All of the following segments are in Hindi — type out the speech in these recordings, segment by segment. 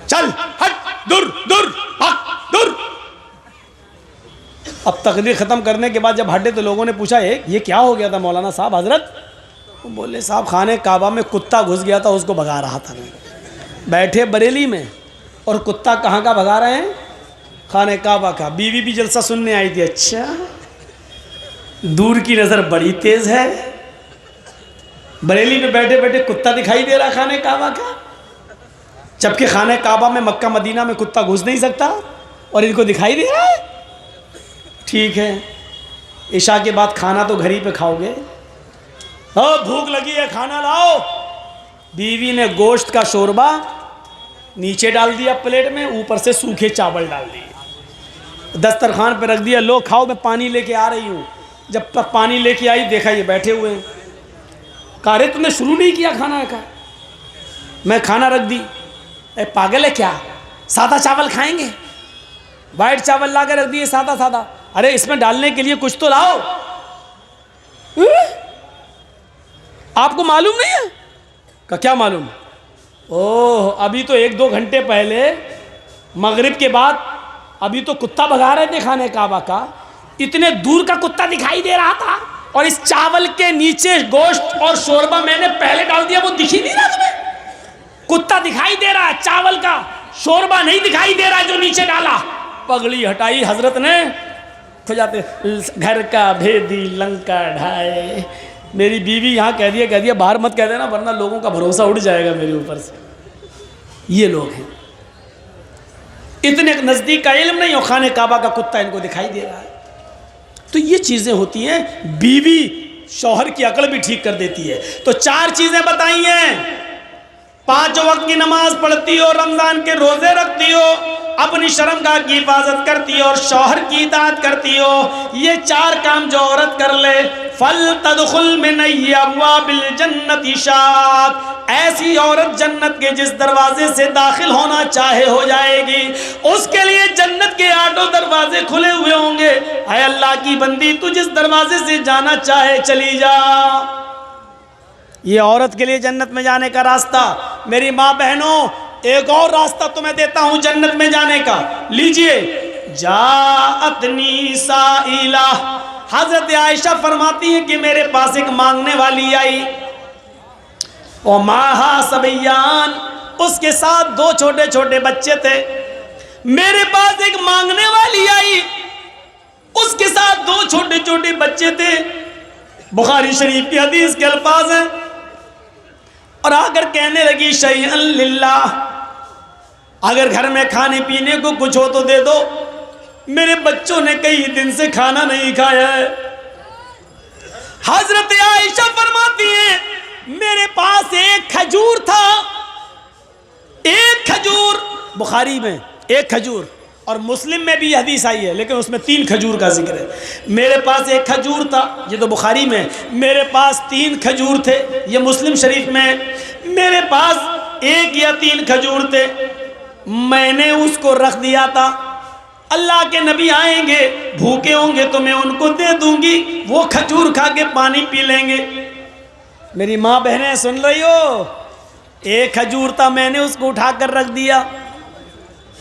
चल हट, दूर दूर भाग, दूर। अब तकरीर ख़त्म करने के बाद जब हटे तो लोगों ने पूछा ये क्या हो गया था मौलाना साहब हजरत? वो बोले साहब खाने काबा में कुत्ता घुस गया था, उसको भगा रहा था मैं। बैठे बरेली में और कुत्ता कहाँ का भगा रहे हैं? खाने काबा का। बीवी भी जलसा सुनने आई थी। अच्छा, दूर की नज़र बड़ी तेज़ है। बरेली में बैठे बैठे कुत्ता दिखाई दे रहा खाने काबा का, जबकि खाने काबा में मक्का मदीना में कुत्ता घुस नहीं सकता और इनको दिखाई दे रहा है। ठीक है, इशा के बाद खाना तो घर ही पे खाओगे। भूख लगी है, खाना लाओ। बीवी ने गोश्त का शोरबा नीचे डाल दिया प्लेट में, ऊपर से सूखे चावल डाल दिए, दस्तरखान पे रख दिया। लो खाओ, मैं पानी लेके आ रही हूँ। जब तक पानी लेके आई देखा ये बैठे हुए हैं। कहा रे तुमने शुरू नहीं किया खाना का? मैं खाना रख दी। पागल है क्या, सादा चावल खाएंगे? वाइट चावल ला के रख दिए, सादा सादा। अरे इसमें डालने के लिए कुछ तो लाओ। आपको मालूम नहीं है? का क्या मालूम? ओह, अभी तो 1-2 घंटे पहले मगरिब के बाद अभी तो कुत्ता भगा रहे थे खाने काबा का। इतने दूर का कुत्ता दिखाई दे रहा था और इस चावल के नीचे गोश्त और शोरबा मैंने पहले डाल दिया, वो दिख ही नहीं रहा तुम्हें? कुत्ता दिखाई दे रहा है, चावल का शोरबा नहीं दिखाई दे रहा है जो नीचे डाला। पगड़ी हटाई हजरत ने, खुजाते घर का भेदी लंका ढाए। मेरी बीवी यहाँ कह दिया बाहर मत कह देना वरना लोगों का भरोसा उड़ जाएगा मेरे ऊपर से। ये लोग हैं, इतने नज़दीक का इल्म नहीं और खाने काबा का कुत्ता इनको दिखाई दे रहा है। तो ये चीज़ें होती हैं, बीवी शौहर की अकल भी ठीक कर देती है। तो 4 चीज़ें बताई हैं। 5 वक्त की नमाज पढ़ती हो, रमज़ान के रोज़े रखती हो, अपनी शर्मगाह की हिफाजत करती हो और शौहर की इताअत करती हो। ये 4 काम जो औरत कर ले, फल तदखुल मिन अब्वाबिल जन्नति शात, ऐसी औरत जन्नत के जिस दरवाजे से दाखिल होना चाहे हो जाएगी। उसके लिए जन्नत के 8 दरवाजे खुले हुए होंगे। ऐ अल्लाह की बंदी, तू जिस दरवाजे से जाना चाहे चली जा। ये औरत के लिए जन्नत में जाने का रास्ता। मेरी माँ बहनों, एक और रास्ता तुम्हें देता हूं जन्नत में जाने का, लीजिए। जाअतनी साइला, हजरत आयशा फरमाती है कि मेरे पास एक मांगने वाली आई। ओ माहा सबयान, उसके साथ 2 छोटे छोटे बच्चे थे। मेरे पास एक मांगने वाली आई, उसके साथ 2 छोटे छोटे बच्चे थे। बुखारी शरीफ की हदीस के अल्फाज हैं। और आकर कहने लगी शैअन लिल्लाह, अगर घर में खाने पीने को कुछ हो तो दे दो, मेरे बच्चों ने कई दिन से खाना नहीं खाया है। हजरत आयशा फरमाती है मेरे पास एक खजूर था, एक खजूर, बुखारी में एक खजूर और मुस्लिम में भी हदीस आई है लेकिन उसमें 3 खजूर का जिक्र है। मेरे पास एक खजूर था, ये तो बुखारी में। मेरे पास 3 खजूर थे, ये मुस्लिम शरीफ में। मेरे पास 1 या 3 खजूर थे, मैंने उसको रख दिया था। अल्लाह के नबी आएंगे, भूखे होंगे तो मैं उनको दे दूंगी, वो खजूर खा के पानी पी लेंगे। मेरी माँ बहनें सुन रही हो? 1 खजूर था, मैंने उसको उठाकर रख दिया।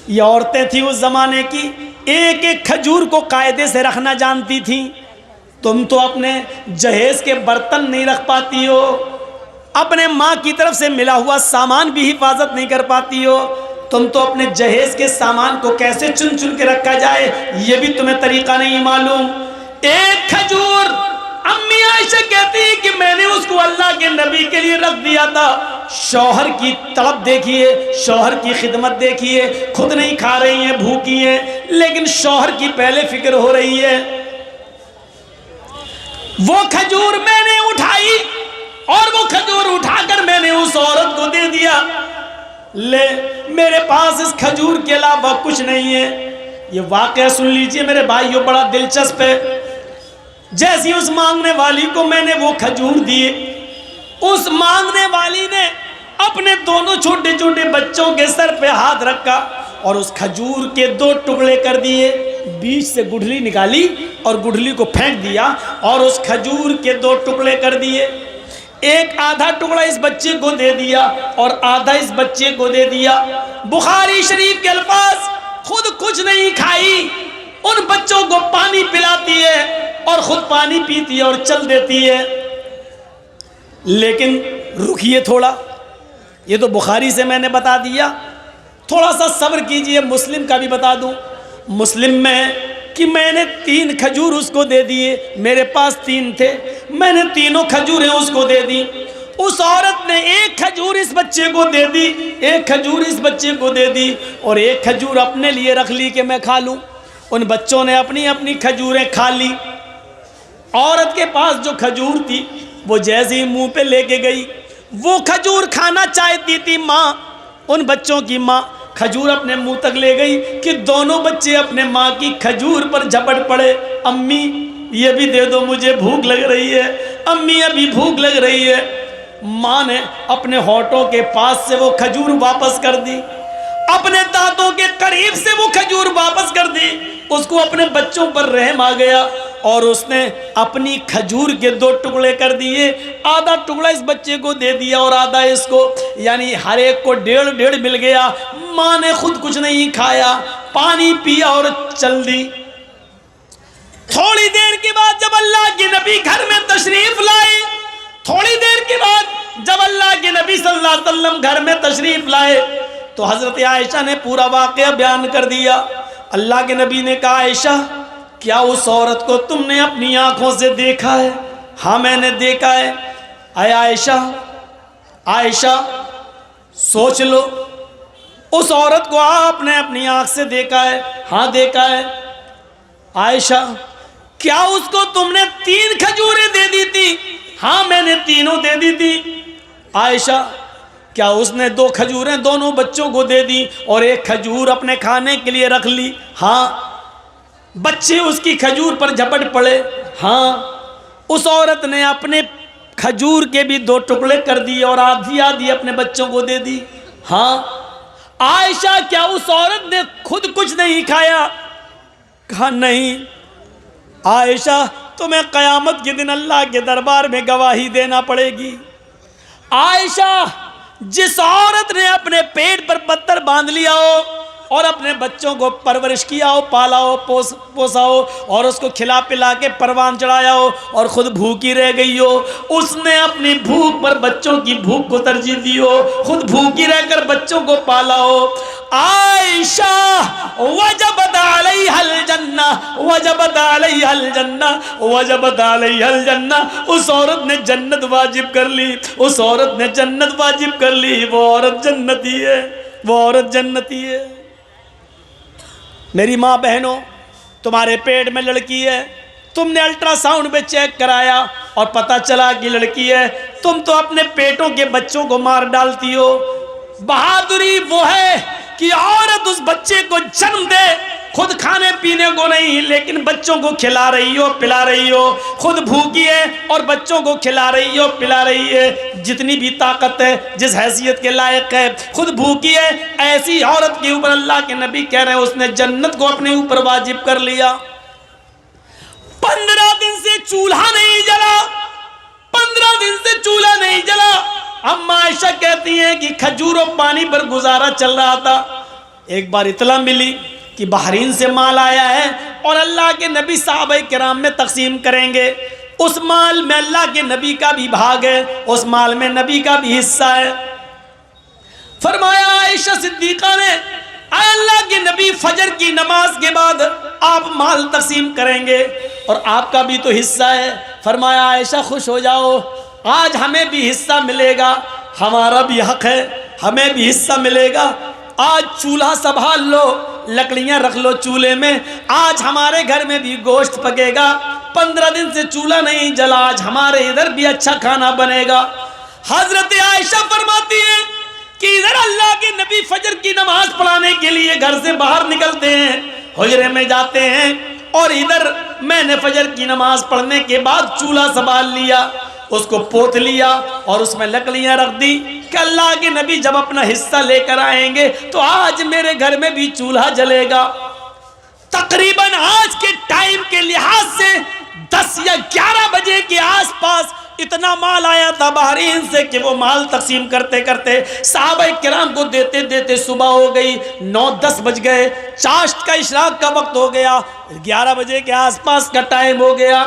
ये औरतें थी उस जमाने की, एक एक खजूर को कायदे से रखना जानती थी। तुम तो अपने जहेज के बर्तन नहीं रख पाती हो, अपने माँ की तरफ से मिला हुआ सामान भी हिफाजत नहीं कर पाती हो। तुम तो अपने जहेज के सामान को कैसे चुन चुन के रखा जाए ये भी तुम्हें तरीका नहीं मालूम। 1 खजूर, अम्मी आयशा कहती है कि मैंने उसको अल्लाह के नबी के लिए रख दिया था। शौहर की तड़प देखिए, शौहर की खिदमत देखिए, खुद नहीं खा रही हैं, भूखी हैं, लेकिन शौहर की पहले फिक्र हो रही है। वो खजूर मैंने उठाई और वो खजूर उठाकर मैंने उस औरत को दे दिया। ले, मेरे पास इस खजूर के अलावा कुछ नहीं है। ये वाकया सुन लीजिए मेरे भाइयों, बड़ा दिलचस्प है। जैसी उस मांगने वाली को मैंने वो खजूर दिए, उस मांगने वाली ने अपने दोनों छोटे छोटे बच्चों के सर पे हाथ रखा और उस खजूर के 2 टुकड़े कर दिए, बीच से गुठली निकाली और गुठली को फेंक दिया और उस खजूर के 2 टुकड़े कर दिए। एक आधा टुकड़ा इस बच्चे को दे दिया और आधा इस बच्चे को दे दिया। बुखारी शरीफ के अल्फाज, खुद कुछ नहीं खाई, उन बच्चों को पानी पिलाती है और खुद पानी पीती है और चल देती है। लेकिन रुकिए थोड़ा, ये तो बुखारी से मैंने बता दिया, थोड़ा सा सब्र कीजिए, मुस्लिम का भी बता दूं। मुस्लिम में कि मैंने 3 खजूर उसको दे दिए, मेरे पास 3 थे, मैंने तीनों खजूरें उसको दे दी। उस औरत ने 1 खजूर इस बच्चे को दे दी, 1 खजूर इस बच्चे को दे दी और 1 खजूर अपने लिए रख ली कि मैं खा लूं। उन बच्चों ने अपनी अपनी खजूरें खा ली। औरत के पास जो खजूर थी वो जैसे ही मुंह पे लेके गई, वो खजूर खाना चाहती थी माँ, उन बच्चों की माँ खजूर अपने मुंह तक ले गई कि दोनों बच्चे अपने माँ की खजूर पर झपट पड़े। अम्मी ये भी दे दो, मुझे भूख लग रही है, अम्मी अभी भूख लग रही है। माँ ने अपने होठों के पास से वो खजूर वापस कर दी, अपने दांतों के करीब से वो खजूर वापस कर दी। उसको अपने बच्चों पर रहम आ गया और उसने अपनी खजूर के 2 टुकड़े कर दिए, आधा टुकड़ा इस बच्चे को दे दिया और आधा इसको, यानी हर एक को 1.5 मिल गया। माँ ने खुद कुछ नहीं खाया, पानी पिया और चल दी। थोड़ी देर के बाद जब अल्लाह के नबी घर में तशरीफ लाए, थोड़ी देर के बाद जब अल्लाह के नबी सल्लल्लाहु अलैहि वसल्लम घर में तशरीफ लाए तो हजरत आयशा ने पूरा वाक़या बयान कर दिया। अल्लाह के नबी ने कहा, आयशा क्या उस औरत को तुमने अपनी आंखों से देखा है? हाँ मैंने देखा है। अय आयशा, आयशा सोच लो, उस औरत को आपने अपनी आंख से देखा है? हाँ देखा है। आयशा क्या उसको तुमने 3 खजूरें दे दी थी? हाँ मैंने तीनों दे दी थी। आयशा क्या उसने 2 खजूरें दोनों बच्चों को दे दी और 1 खजूर अपने खाने के लिए रख ली? हाँ। बच्चे उसकी खजूर पर झपट पड़े? हाँ। उस औरत ने अपने खजूर के भी 2 टुकड़े कर दिए और आधी आधी अपने बच्चों को दे दी? हाँ। आयशा क्या उस औरत ने खुद कुछ नहीं खाया? कहा नहीं। आयशा तुम्हें क़यामत के दिन अल्लाह के दरबार में गवाही देना पड़ेगी। आयशा जिस औरत ने अपने पेट पर पत्थर बांध लिया हो और अपने बच्चों को परवरिश किया हो, पाला हो, पोसा हो और उसको खिला पिला के परवान चढ़ाया हो और खुद भूखी रह गई हो, उसने अपनी भूख पर बच्चों की भूख को तरजीह दी हो, खुद भूखी रहकर बच्चों को पाला हो। आयशा वजबत अलैहल जन्ना, वजबत अलैहल जन्ना, वजबत अलैहल जन्ना। उस औरत ने जन्नत वाजिब कर ली, उस औरत ने जन्नत वाजिब कर ली। वो औरत जन्नती है, वो औरत जन्नती है। मेरी माँ बहनों, तुम्हारे पेट में लड़की है, तुमने अल्ट्रासाउंड में चेक कराया और पता चला कि लड़की है, तुम तो अपने पेटों के बच्चों को मार डालती हो। बहादुरी वो है कि औरत उस बच्चे को जन्म दे, खुद खाने पीने को नहीं लेकिन बच्चों को खिला रही हो, पिला रही हो, खुद भूखी है और बच्चों को खिला रही हो, पिला रही है। जितनी भी ताकत है, जिस हैसियत के लायक है, खुद भूखी है, ऐसी औरत के ऊपर अल्लाह के नबी कह रहे हैं उसने जन्नत को अपने ऊपर वाजिब कर लिया। 15 दिन से चूल्हा नहीं जला, 15 दिन से चूल्हा नहीं जला। अम्मा आयशा कहती हैं कि खजूर और पानी पर गुजारा चल रहा था। एक बार इतला मिली कि बहरीन से माल आया है और अल्लाह के नबी साहबे किराम में तकसीम करेंगे। उस माल में अल्लाह के नबी का भी भाग है, उस माल में नबी का भी हिस्सा है। फरमाया आयशा सिद्दीक़ा ने, अल्लाह के नबी फजर की नमाज के बाद आप माल तकसीम करेंगे और आपका भी तो हिस्सा है। फरमाया आयशा खुश हो जाओ, आज हमें भी हिस्सा मिलेगा, हमारा भी हक है, हमें भी हिस्सा मिलेगा। आज चूल्हा संभाल लो, लकड़ियां रख लो चूल्हे में, आज हमारे घर में भी गोश्त पकेगा। 15 दिन से चूल्हा नहीं जला, आज हमारे इधर भी अच्छा खाना बनेगा। हजरत आयशा फरमाती है कि इधर अल्लाह के नबी फजर की नमाज पढ़ाने के लिए घर से बाहर निकलते हैं, हुजरे में जाते हैं और इधर मैंने फजर की नमाज पढ़ने के बाद चूल्हा संभाल लिया, उसको पोत लिया और उसमें लकड़ियां रख दी कि अल्लाह के नबी जब अपना हिस्सा लेकर आएंगे तो आज मेरे घर में भी चूल्हा जलेगा। तकरीबन आज के टाइम के लिहाज से 10 या 11 बजे के आसपास इतना माल आया था बहरीन से कि वो माल तकसीम करते करते सहाबाए किराम को देते देते सुबह हो गई, 9-10 बज गए, चाश्त का इशराक का वक्त हो गया, 11 बजे के आसपास का टाइम हो गया।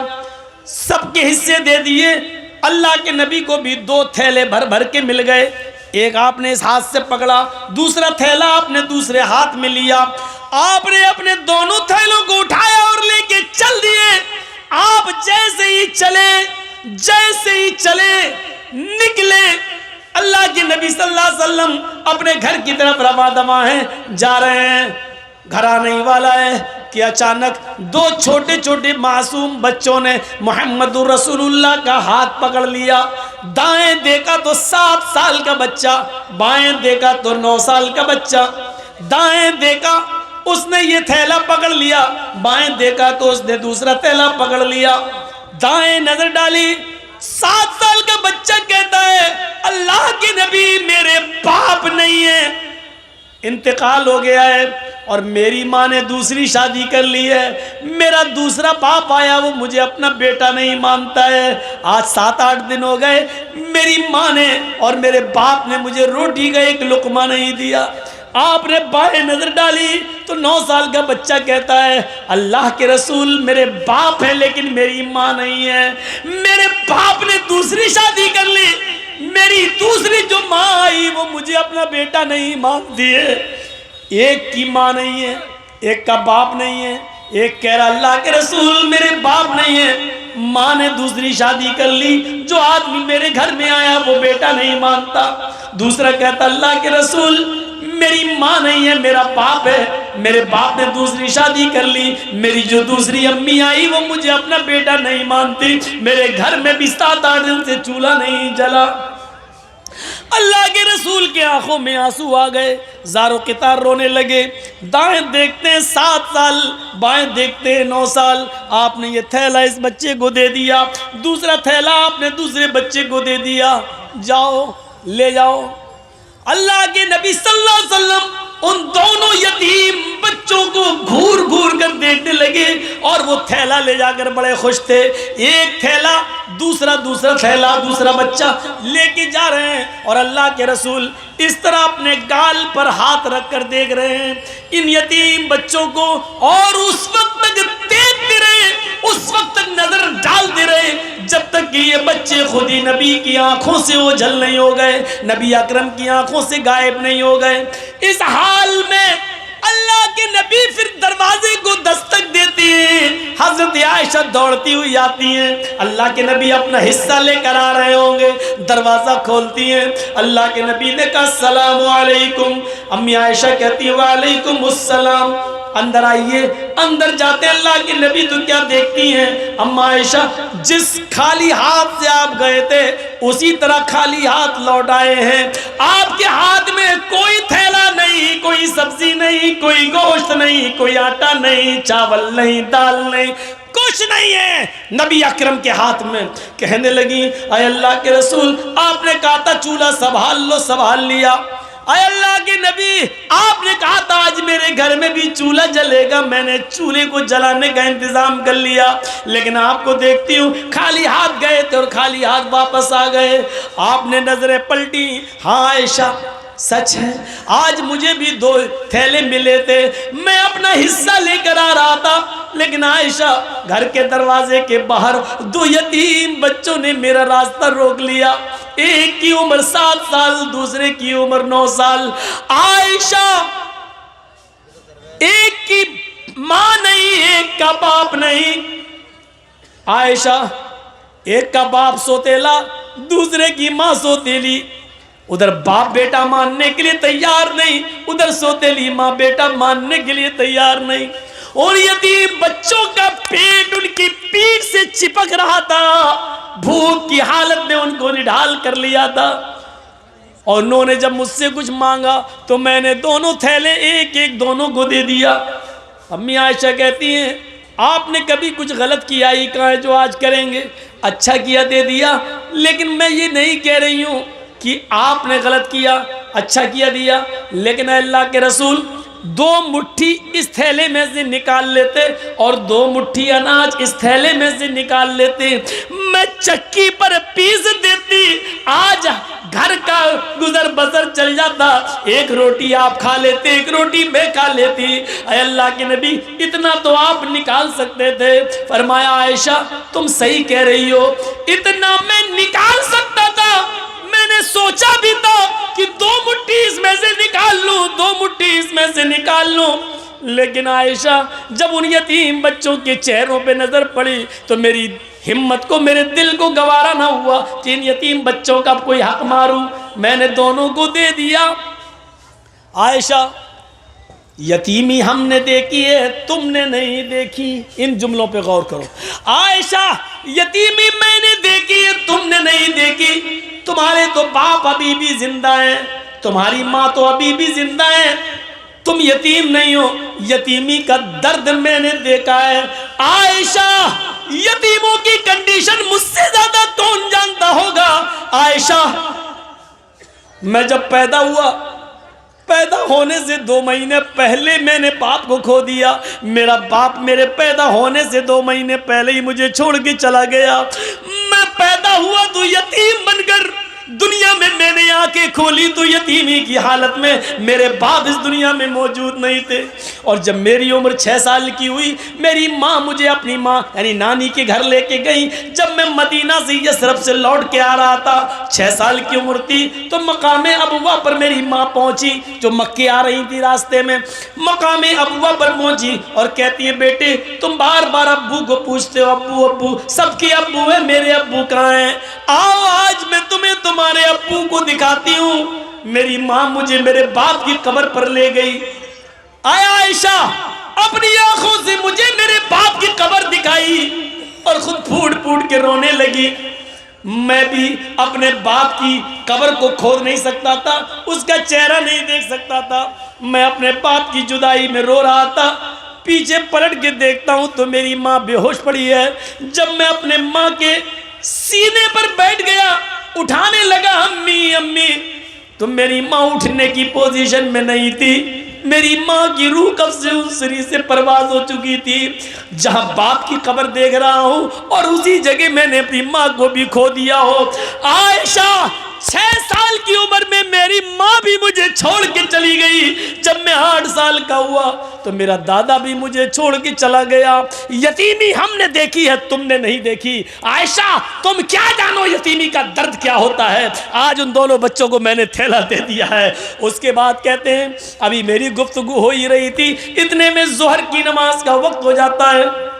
सबके हिस्से दे दिए। अल्लाह के नबी को भी 2 थैले भर भर के मिल गए। एक आपने इस हाथ से पकड़ा, दूसरा थैला आपने दूसरे हाथ में लिया। आपने अपने दोनों थैलों को उठाया और लेके चल दिए। आप जैसे ही चले निकले, अल्लाह के नबी सल्लल्लाहु अलैहि वसल्लम अपने घर की तरफ रवा दवा हैं, जा रहे हैं। घर आने ही वाला है कि अचानक 2 छोटे छोटे मासूम बच्चों ने मोहम्मदुर रसूलुल्लाह का हाथ पकड़ लिया। दाएं देखा तो 7 साल का बच्चा, बाएं देखा तो 9 साल का बच्चा। दाएं देखा उसने ये थैला पकड़ लिया, बाएं देखा तो उसने दूसरा थैला पकड़ लिया। दाएं नजर डाली, 7 साल का बच्चा कहता है अल्लाह के नबी मेरे बाप नहीं है, इंतकाल हो गया है और मेरी माँ ने दूसरी शादी कर ली है। मेरा दूसरा बाप आया, वो मुझे अपना बेटा नहीं मानता है। आज 7-8 दिन हो गए, मेरी माँ ने और मेरे बाप ने मुझे रोटी का एक लुकमा नहीं दिया। आपने बाएं नजर डाली तो 9 साल का बच्चा कहता है अल्लाह के रसूल मेरे बाप है लेकिन मेरी माँ नहीं है। मेरे बाप ने दूसरी शादी कर ली, मेरी दूसरी जो माँ आई वो मुझे अपना बेटा नहीं मानती है। एक की माँ नहीं है, एक का बाप नहीं है। एक कह रहा अल्लाह के रसूल मेरे बाप नहीं है, माँ ने दूसरी शादी कर ली, जो आदमी मेरे घर में आया वो बेटा नहीं मानता। दूसरा कहता अल्लाह के रसूल मेरी माँ नहीं है, मेरा बाप है, मेरे बाप ने दूसरी शादी कर ली, मेरी जो दूसरी अम्मी आई वो मुझे अपना बेटा नहीं मानती। मेरे घर में भी 7-8 दिन से चूल्हा नहीं जला। अल्लाह के रसूल के आंखों में आंसू आ गए, ज़ारो कितार रोने लगे। दाएं देखते हैं 7 साल, बाएं देखते हैं 9 साल। आपने ये थैला इस बच्चे को दे दिया, दूसरा थैला आपने दूसरे बच्चे को दे दिया, जाओ ले जाओ। अल्लाह के नबी सल्लल्लाहु अलैहि वसल्लम उन दोनों यतीम बच्चों को घूर घूर कर देखने लगे और वो थैला ले जाकर बड़े खुश थे। एक थैला दूसरा थैला दूसरा बच्चा लेके जा रहे हैं और अल्लाह के रसूल इस तरह अपने गाल पर हाथ रख कर देख रहे हैं इन यतीम बच्चों को, और उस वक्त तक देखते रहे, उस वक्त तक नजर डालते रहे जब तक कि ये बच्चे खुद ही नबी की आंखों से ओझल नहीं हो गए, नबी अकरम की आंखों से गायब नहीं हो गए। इस हाल में अल्लाह के नबी फिर दरवाजे को दस्तक देती हैं। हजरत आयशा दौड़ती हुई आती हैं, अल्लाह के नबी अपना हिस्सा लेकर आ रहे होंगे, दरवाज़ा खोलती हैं। अल्लाह के नबी ने कहा अस्सलामु अलैकुम। अम्मी आयशा कहती है वालेकुम अस्सलाम, अंदर आइए। अंदर जाते अल्लाह के नबी तो क्या देखती हैं अम्मा आयशा, जिस खाली हाथ से आप गए थे उसी तरह खाली हाथ लौट आए हैं। आपके हाथ में कोई थैला नहीं, कोई सब्जी नहीं, कोई गोश्त नहीं, कोई आटा नहीं, चावल नहीं, दाल नहीं, कुछ नहीं है नबी अकरम के हाथ में। कहने लगी अय अल्लाह के रसूल आपने कहा था चूल्हा संभाल लो, संभाल लिया। अय अल्लाह के नबी आपने कहा था आज मेरे घर में भी चूल्हा जलेगा, मैंने चूल्हे को जलाने का इंतजाम कर लिया, लेकिन आपको देखती हूँ खाली हाथ गए थे और खाली हाथ वापस आ गए। आपने नजरें पलटी, हाँ आयशा सच है, आज मुझे भी 2 थैले मिले थे, मैं अपना हिस्सा लेकर आ रहा था, लेकिन आयशा घर के दरवाजे के बाहर 2 यतीम बच्चों ने मेरा रास्ता रोक लिया। एक की उम्र 7 साल, दूसरे की उम्र 9 साल। आयशा एक की मां नहीं, एक का बाप नहीं। आयशा एक का बाप सोतेला, दूसरे की मां सोतेली। उधर बाप बेटा मानने के लिए तैयार नहीं, उधर सोतेली माँ बेटा मानने के लिए तैयार नहीं। और यतीम बच्चों का पेट उनकी पीठ से चिपक रहा था, भूख की हालत में उनको निढाल कर लिया था। और उन्होंने जब मुझसे कुछ मांगा तो मैंने दोनों थैले एक एक दोनों को दे दिया। अम्मी आयशा कहती हैं आपने कभी कुछ गलत किया ही कहाँ है जो आज करेंगे, अच्छा किया दे दिया, लेकिन मैं ये नहीं कह रही हूँ कि आपने गलत किया, अच्छा किया दिया, लेकिन अल्लाह के रसूल 2 मुट्ठी इस थैले में से निकाल लेते और 2 मुट्ठी अनाज इस थैले में से निकाल लेते, मैं चक्की पर पीस देती, आज घर का गुजर बसर चल जाता। 1 रोटी आप खा लेते, 1 रोटी मैं खा लेती। अय अल्लाह के नबी, इतना तो आप निकाल सकते थे। फरमाया आयशा तुम सही कह रही हो, इतना मैं निकाल सकता था, मैंने सोचा भी था कि 2 मुट्ठी इसमें से निकाल लूं, 2 मुट्ठी इसमें से निकाल लूं, लेकिन आयशा जब उन यतीम बच्चों के चेहरों पे नजर पड़ी तो मेरी हिम्मत को, मेरे दिल को गवारा ना हुआ कि इन यतीम बच्चों का कोई हक मारूं। मैंने दोनों को दे दिया। आयशा यतीमी हमने देखी है, तुमने नहीं देखी। इन जुमलों पे गौर करो। आयशा यतीमी मैंने देखी है, तुमने नहीं देखी। तुम्हारे तो बाप अभी भी जिंदा हैं, तुम्हारी माँ तो अभी भी जिंदा है, तुम यतीम नहीं हो। यतीमी का दर्द मैंने देखा है। आयशा यतीमों की कंडीशन मुझसे ज्यादा कौन जानता होगा। आयशा मैं जब पैदा हुआ, पैदा होने से 2 महीने पहले मैंने बाप को खो दिया। मेरा बाप मेरे पैदा होने से 2 महीने पहले ही मुझे छोड़ के चला गया। मैं पैदा हुआ तो यतीम बनकर दुनिया में मैंने आंखें खोली तो यतीमी की हालत में, मेरे बाप इस दुनिया में मौजूद नहीं थे। और जब मेरी उम्र 6 साल की हुई, मेरी माँ मुझे अपनी माँ यानी नानी के घर लेके गई। जब मैं मदीना से यसरफ से लौट के आ रहा था, 6 साल की उम्र थी, तो मकामे अबुआ पर मेरी माँ पहुँची, जो मक्के आ रही थी रास्ते में। मकामे अबुआ पर पहुँची और कहती है बेटे तुम बार बार अब्बू को पूछते हो, अब्बू अब्बू, सबके अब्बू है, मेरे अब्बू कहाँ हैं? आओ आज मैं तुम्हें तुम्हारे अब्बू को दिखाती हूँ। मेरी माँ मुझे मेरे बाप की कब्र पर ले गई। आयशा अपनी आंखों से मुझे मेरे बाप की कब्र दिखाई और खुद फूट फूट के रोने लगी। मैं भी अपने बाप की कब्र को खोद नहीं सकता था, उसका चेहरा नहीं देख सकता था। मैं अपने बाप की जुदाई में रो रहा था। पीछे पलट के देखता हूं तो मेरी माँ बेहोश पड़ी है। जब मैं अपने माँ के सीने पर बैठ गया, उठाने लगा अम्मी अम्मी, तो मेरी माँ उठने की पोजीशन में नहीं थी। मेरी माँ की रूह कब से उस शरीर से परवाज हो चुकी थी। जहां बाप की कब्र देख रहा हूं और उसी जगह मैंने अपनी माँ को भी खो दिया हो। आयशा 6 साल की उम्र में मेरी माँ भी मुझे छोड़ के चली गई। जब मैं 8 साल का हुआ तो मेरा दादा भी मुझे छोड़ के चला गया। यतीमी हमने देखी है, तुमने नहीं देखी। आयशा तुम क्या जानो यतीमी का दर्द क्या होता है। आज उन दोनों बच्चों को मैंने थैला दे दिया है। उसके बाद कहते हैं अभी मेरी गुफ्तगू हो ही रही थी, इतने में ज़ोहर की नमाज का वक्त हो जाता है।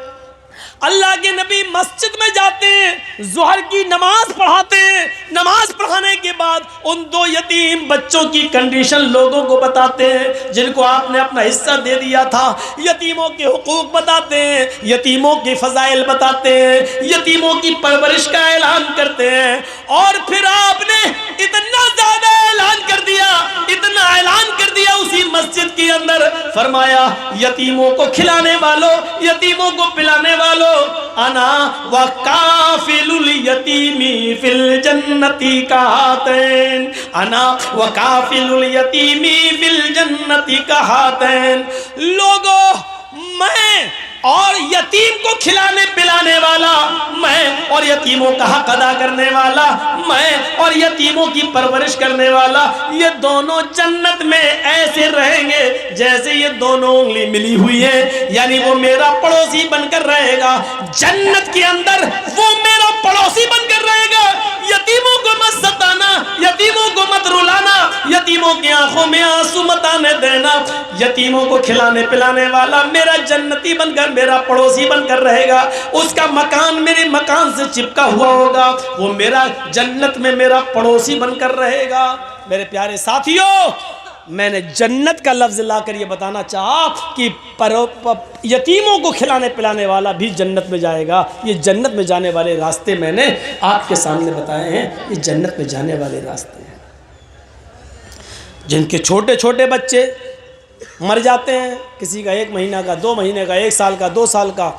अल्लाह के नबी मस्जिद में जाते हैं, ज़ोहर की नमाज पढ़ाते हैं। नमाज पढ़ाने के बाद उन 2 यतीम बच्चों की कंडीशन लोगों को बताते हैं, जिनको आपने अपना हिस्सा दे दिया था। यतीमों के हुकूक बताते हैं, यतीमों के फजाइल बताते हैं, यतीमों की परवरिश का ऐलान करते हैं। और फिर आपने इतना ज़्यादा ऐलान कर दिया, इतना ऐलान कर दिया उसी मस्जिद के अंदर, फरमाया यतीमों को खिलाने वालों, यतीमों को पिलाने वालों, अना व काफिलुल यतीमी फिल जन्नती कहातैन, अना व काफिलुल यतीमी फिल जन्नती कहातैन। लोगों मैं और यतीम को खिलाने पिलाने वाला मैं, और यतीमों का हक अदा करने वाला मैं, और यतीमों की परवरिश करने वाला, ये दोनों जन्नत में ऐसे रहेंगे जैसे ये दोनों उंगली मिली हुई है। यानी वो मेरा पड़ोसी बनकर रहेगा जन्नत के अंदर, वो मेरा पड़ोसी बनकर रहेगा। यतीमों को मत सताना, यतीमों को मत रुलाना, यतीमों की आंखों में आंसू मत आने देना। यतीमों को खिलाने पिलाने वाला मेरा जन्नती बनकर, मेरा पड़ोसी बनकर रहेगा। उसका मकान मेरे मकान से चिपका हुआ होगा, वो मेरा जन्नत में मेरा पड़ोसी बनकर रहेगा। मेरे प्यारे साथियों, मैंने जन्नत का लफ्ज लाकर ये बताना चाहा कि यतीमों को खिलाने पिलाने वाला भी जन्नत में जाएगा। ये जन्नत में जाने वाले रास्ते मैंने आपके सामने बताए हैं। ये जन्नत में जाने वाले रास्ते हैं। जिनके छोटे छोटे बच्चे मर जाते हैं, किसी का 1 महीना का, 2 महीने का, 1 साल का, 2 साल का,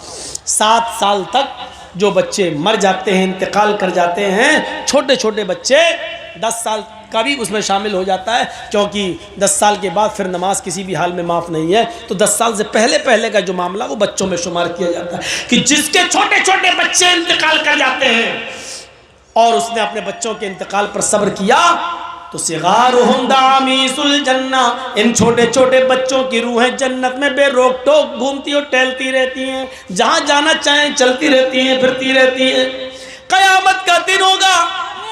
7 साल तक जो बच्चे मर जाते हैं, इंतकाल कर जाते हैं, छोटे छोटे बच्चे 10 साल कभी उसमें शामिल हो जाता है, क्योंकि 10 साल के बाद फिर नमाज किसी भी हाल में माफ़ नहीं है। तो 10 साल से पहले पहले का जो मामला वो बच्चों में शुमार किया जाता है कि जिसके छोटे छोटे बच्चे इंतकाल कर जाते हैं और उसने अपने बच्चों के इंतकाल पर सब्र किया, तो सिगारुहुम दामीसुल जन्ना, इन छोटे छोटे बच्चों की रूहें जन्नत में बेरोक टोक घूमती और टहलती रहती हैं, जहाँ जाना चाहें चलती रहती हैं, फिरती रहती हैं। कयामत का दिन होगा,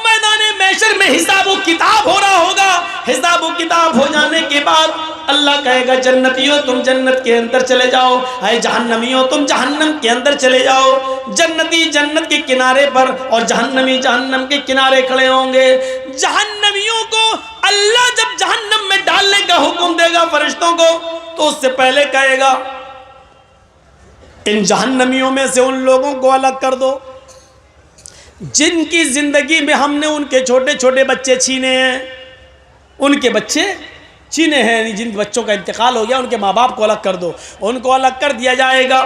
मैदाने महशर में हिसाब व किताब हो रहा होगा। हिसाब व किताब हो जाने के बाद अल्लाह कहेगा जन्नतियों तुम जन्नत के अंदर चले जाओ, अरे जहन्नमियों तुम जहन्नम के अंदर चले जाओ। जन्नती जन्नत के किनारे पर और जहन्नमी जहन्नम के किनारे खड़े होंगे। जहन्नमियों को अल्लाह जब जहन्नम में डालने का हुक्म देगा फरिश्तों को, तो उससे पहले कहेगा इन जहन्नमियों में से उन लोगों को अलग कर दो जिनकी जिंदगी में हमने उनके छोटे छोटे बच्चे छीने हैं, उनके बच्चे छीने हैं, जिन बच्चों का इंतकाल हो गया उनके माँ बाप को अलग कर दो। उनको अलग कर दिया जाएगा।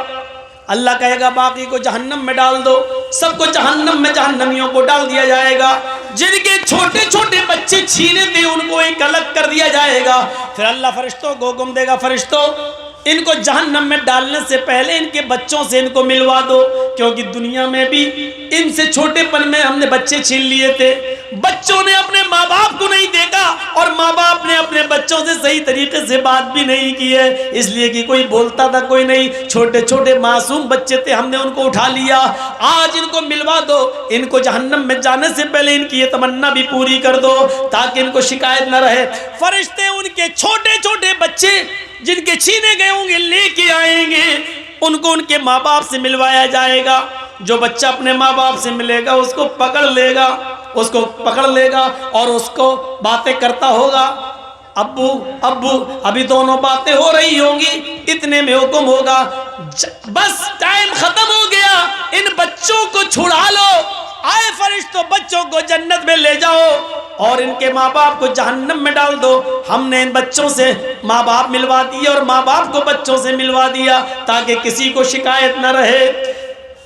अल्लाह कहेगा बाकी को जहन्नम में डाल दो, सबको जहन्नम में जहन्नमियों को डाल दिया जाएगा। जिनके छोटे छोटे बच्चे छीने थे उनको एक अलग कर दिया जाएगा। फिर अल्लाह फरिश्तों को हुक्म देगा फरिश्तों इनको जहन्नम में डालने से पहले इनके बच्चों से इनको मिलवा दो, क्योंकि दुनिया में भी इनसे छोटेपन में हमने बच्चे छीन लिए थे। बच्चों ने अपने माँ बाप को नहीं देखा और माँ बाप ने अपने बच्चों से सही तरीके से बात भी नहीं की है, इसलिए कि कोई बोलता था कोई नहीं। छोटे छोटे मासूम बच्चे थे, हमने उनको उठा लिया। आज इनको मिलवा दो, इनको जहन्नम में जाने से पहले इनकी ये तमन्ना भी पूरी कर दो ताकि इनको शिकायत न रहे। फरिश्ते उनके छोटे छोटे बच्चे जिनके छीने गए होंगे लेके आएंगे, उनको उनके माँ बाप से मिलवाया जाएगा। जो बच्चा अपने माँ बाप से मिलेगा उसको पकड़ लेगा, उसको पकड़ लेगा और उसको बातें करता होगा, अब्बू अब्बू। अभी दोनों बातें हो रही होंगी, इतने में हुक्म होगा बस टाइम खत्म हो गया, इन बच्चों को छुड़ा लो। आए फरिश्तों बच्चों को जन्नत में ले जाओ और इनके माँ बाप को जहन्नम में डाल दो। हमने इन बच्चों से माँ बाप मिलवा दिए और माँ बाप को बच्चों से मिलवा दिया ताकि किसी को शिकायत न रहे।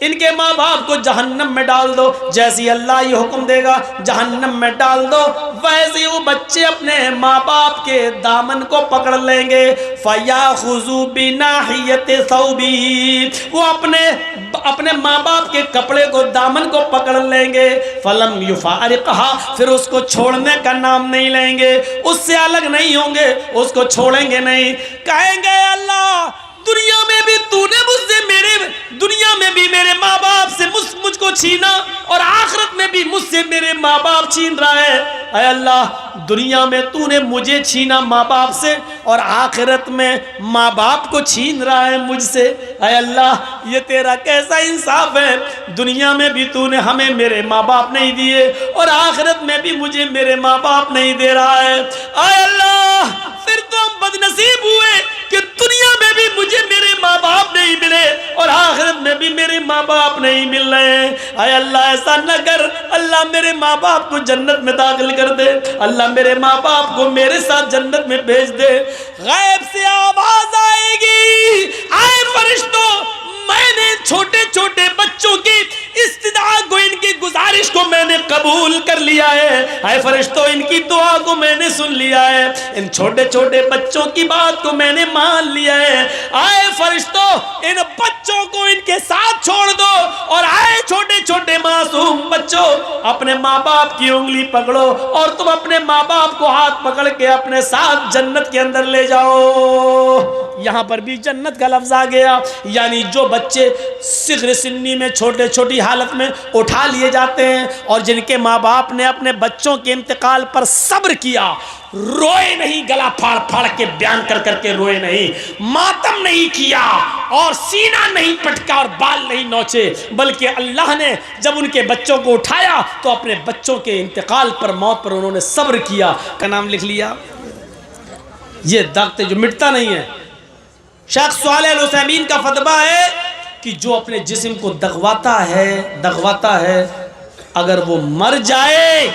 इनके माँ बाप को जहन्नम में डाल दो। जैसे अल्लाह ये हुक्म देगा जहन्नम में डाल दो, वैसे वो बच्चे अपने माँ बाप के दामन को पकड़ लेंगे। फयाखुज़ू बिनाहियति सौबी, वो अपने माँ बाप के कपड़े को दामन को पकड़ लेंगे। फलम युफारिक़हा, फिर उसको छोड़ने का नाम नहीं लेंगे, उससे अलग नहीं होंगे, उसको छोड़ेंगे नहीं। कहेंगे अल्लाह दुनिया में भी तूने मुझसे दुनिया में भी मेरे माँ बाप से मुझको छीना और आखिरत में भी मुझसे मेरे माँ बाप छीन रहा है। ऐ अल्लाह दुनिया में तूने मुझे छीना माँ बाप से और आखिरत में माँ बाप को छीन रहा है मुझसे। ऐ अल्लाह ये तेरा कैसा इंसाफ है, दुनिया में भी तूने हमें मेरे माँ बाप नहीं दिए और आखिरत में भी मुझे मेरे माँ बाप नहीं दे रहा है। ऐ अल्लाह फिर तो हम बदनसीब हुए कि दुनिया में भी मुझे मेरे माँ बाप नहीं मिले और आखिरत में भी मेरे माँ बाप नहीं मिल रहे हैं। अरे अल्लाह ऐसा न कर, अल्लाह मेरे माँ बाप को जन्नत में दाखिल कर दे, अल्लाह मेरे माँ बाप को मेरे साथ जन्नत में भेज दे। गैब से आवाज आएगी, आए फरिश्तों मैंने छोटे छोटे बच्चों की इस्तिदा को, इनकी गुजारिश को मैंने कबूल कर लिया है। आए फरिश्तों इनकी दुआ को मैंने सुन लिया है, इन छोटे छोटे बच्चों की बात को मैंने मान लिया है। आए फरिश्तों इन बच्चों को इनके साथ छोड़ दो और आए छोटे छोटे मासूम बच्चों अपने माँ बाप की उंगली पकड़ो और तुम अपने माँ बाप को हाथ पकड़ के अपने साथ जन्नत के अंदर ले जाओ। यहाँ पर भी जन्नत का लफ्ज आ गया, यानी जो बच्चे सिग़्र सिन्नी में छोटे छोटी हालत में उठा लिए जाते हैं और जिनके माँ बाप ने अपने बच्चों के इंतकाल पर सब्र किया, रोए नहीं, गला फाड़ फाड़ के बयान कर करके रोए नहीं, मातम नहीं किया और सीना नहीं पटका और बाल नहीं नोचे, बल्कि अल्लाह ने जब उनके बच्चों को उठाया तो अपने बच्चों के इंतकाल पर, मौत पर उन्होंने सब्र किया, का नाम लिख लिया। ये दर्द जो मिटता नहीं है। शेख सालेह अल उसैमीन का फतवा है कि जो अपने जिस्म को दगवाता है अगर वो मर जाए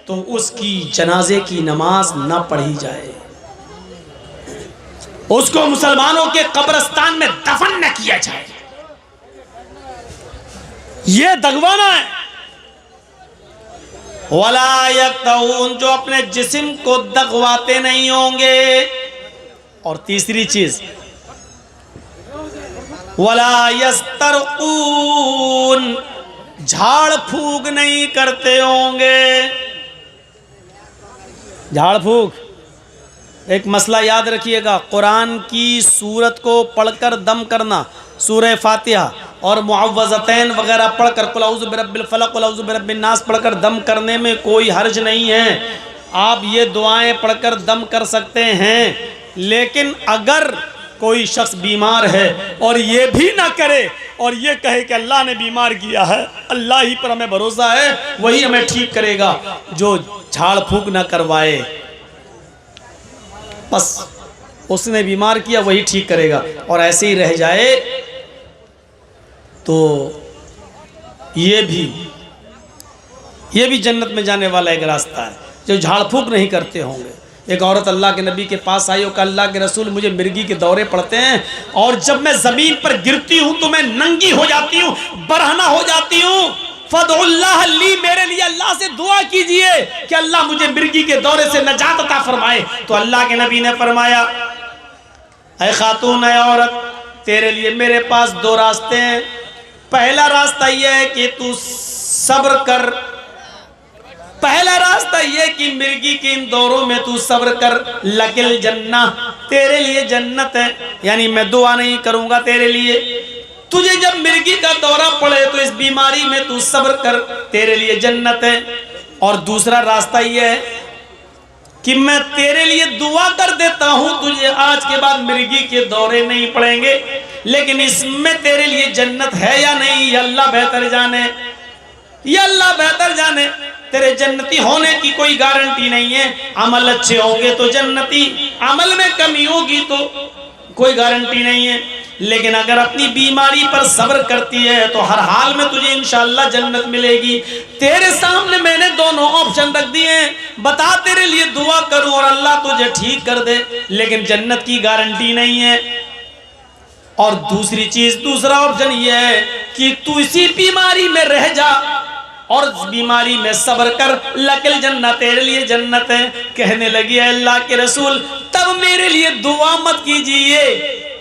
तो उसकी जनाजे की नमाज न पढ़ी जाए, उसको मुसलमानों के कब्रिस्तान में दफन न किया जाए। ये दगवाना है। वला यक्तऊन, जो अपने जिस्म को दगवाते नहीं होंगे। और तीसरी चीज वला यस्तरऊन, झाड़ फूक नहीं करते होंगे। झाड़ फूक एक मसला याद रखिएगा, कुरान की सूरत को पढ़कर दम करना, सूरह फातिहा और मुअव्वज़तैन वगैरह पढ़कर कुल औज़ु बिरब्बिल फलक कुल औज़ु बिरब्बिन नास पढ़कर दम करने में कोई हर्ज नहीं है। आप ये दुआएं पढ़कर दम कर सकते हैं, लेकिन अगर कोई शख्स बीमार है और ये भी ना करे और ये कहे कि अल्लाह ने बीमार किया है, अल्लाह ही पर हमें भरोसा है, वही हमें ठीक करेगा, जो झाड़ फूक ना करवाए, बस उसने बीमार किया वही ठीक करेगा, और ऐसे ही रह जाए तो ये भी जन्नत में जाने वाला एक रास्ता है, जो झाड़ फूक नहीं करते होंगे। एक औरत अल्लाह के नबी के पास आई और कहा, अल्लाह के रसूल मुझे मिर्गी के दौरे पड़ते हैं और जब मैं ज़मीन पर गिरती हूँ तो मैं नंगी हो जाती हूँ, बरहना हो जाती हूँ, फदउल्लाह ली, मेरे लिए अल्लाह से दुआ कीजिए कि अल्लाह मुझे मिर्गी के दौरे से नजात अता फरमाए। तो अल्लाह के नबी ने फरमाया, ऐ खातून, ऐ औरत, तेरे लिए मेरे पास दो रास्ते हैं। पहला रास्ता यह है कि तू सब्र कर, पहला रास्ता यह कि मिर्गी के इन दौरों में तू सब्र कर, लकिल जन्ना, तेरे लिए जन्नत है, यानी मैं दुआ नहीं करूंगा तेरे लिए। तुझे जब मिर्गी का दौरा पड़े तो इस बीमारी में तू सब्र कर, तेरे लिए जन्नत है। और दूसरा रास्ता यह है कि मैं तेरे लिए दुआ कर देता हूं, तुझे आज के बाद मिर्गी के दौरे नहीं पड़ेंगे, लेकिन इसमें तेरे लिए जन्नत है या नहीं ये अल्लाह बेहतर जाने, ये अल्लाह बेहतर जाने। तेरे जन्नती होने की कोई गारंटी नहीं है। अमल अच्छे होंगे तो जन्नती, अमल में कमी होगी तो कोई गारंटी नहीं है। लेकिन अगर अपनी बीमारी पर सब्र करती है तो हर हाल में तुझे इंशाअल्लाह जन्नत मिलेगी। तेरे सामने मैंने दोनों ऑप्शन रख दिए हैं, बता तेरे लिए दुआ करूं और अल्लाह तुझे ठीक कर दे, लेकिन जन्नत की गारंटी नहीं है। और दूसरी चीज, दूसरा ऑप्शन यह है कि तू इसी बीमारी में रह जा और बीमारी में सब्र कर, लकिल जन्नत, तेरे लिए जन्नत है। कहने लगी, अल्लाह के रसूल तब मेरे लिए दुआ मत कीजिए,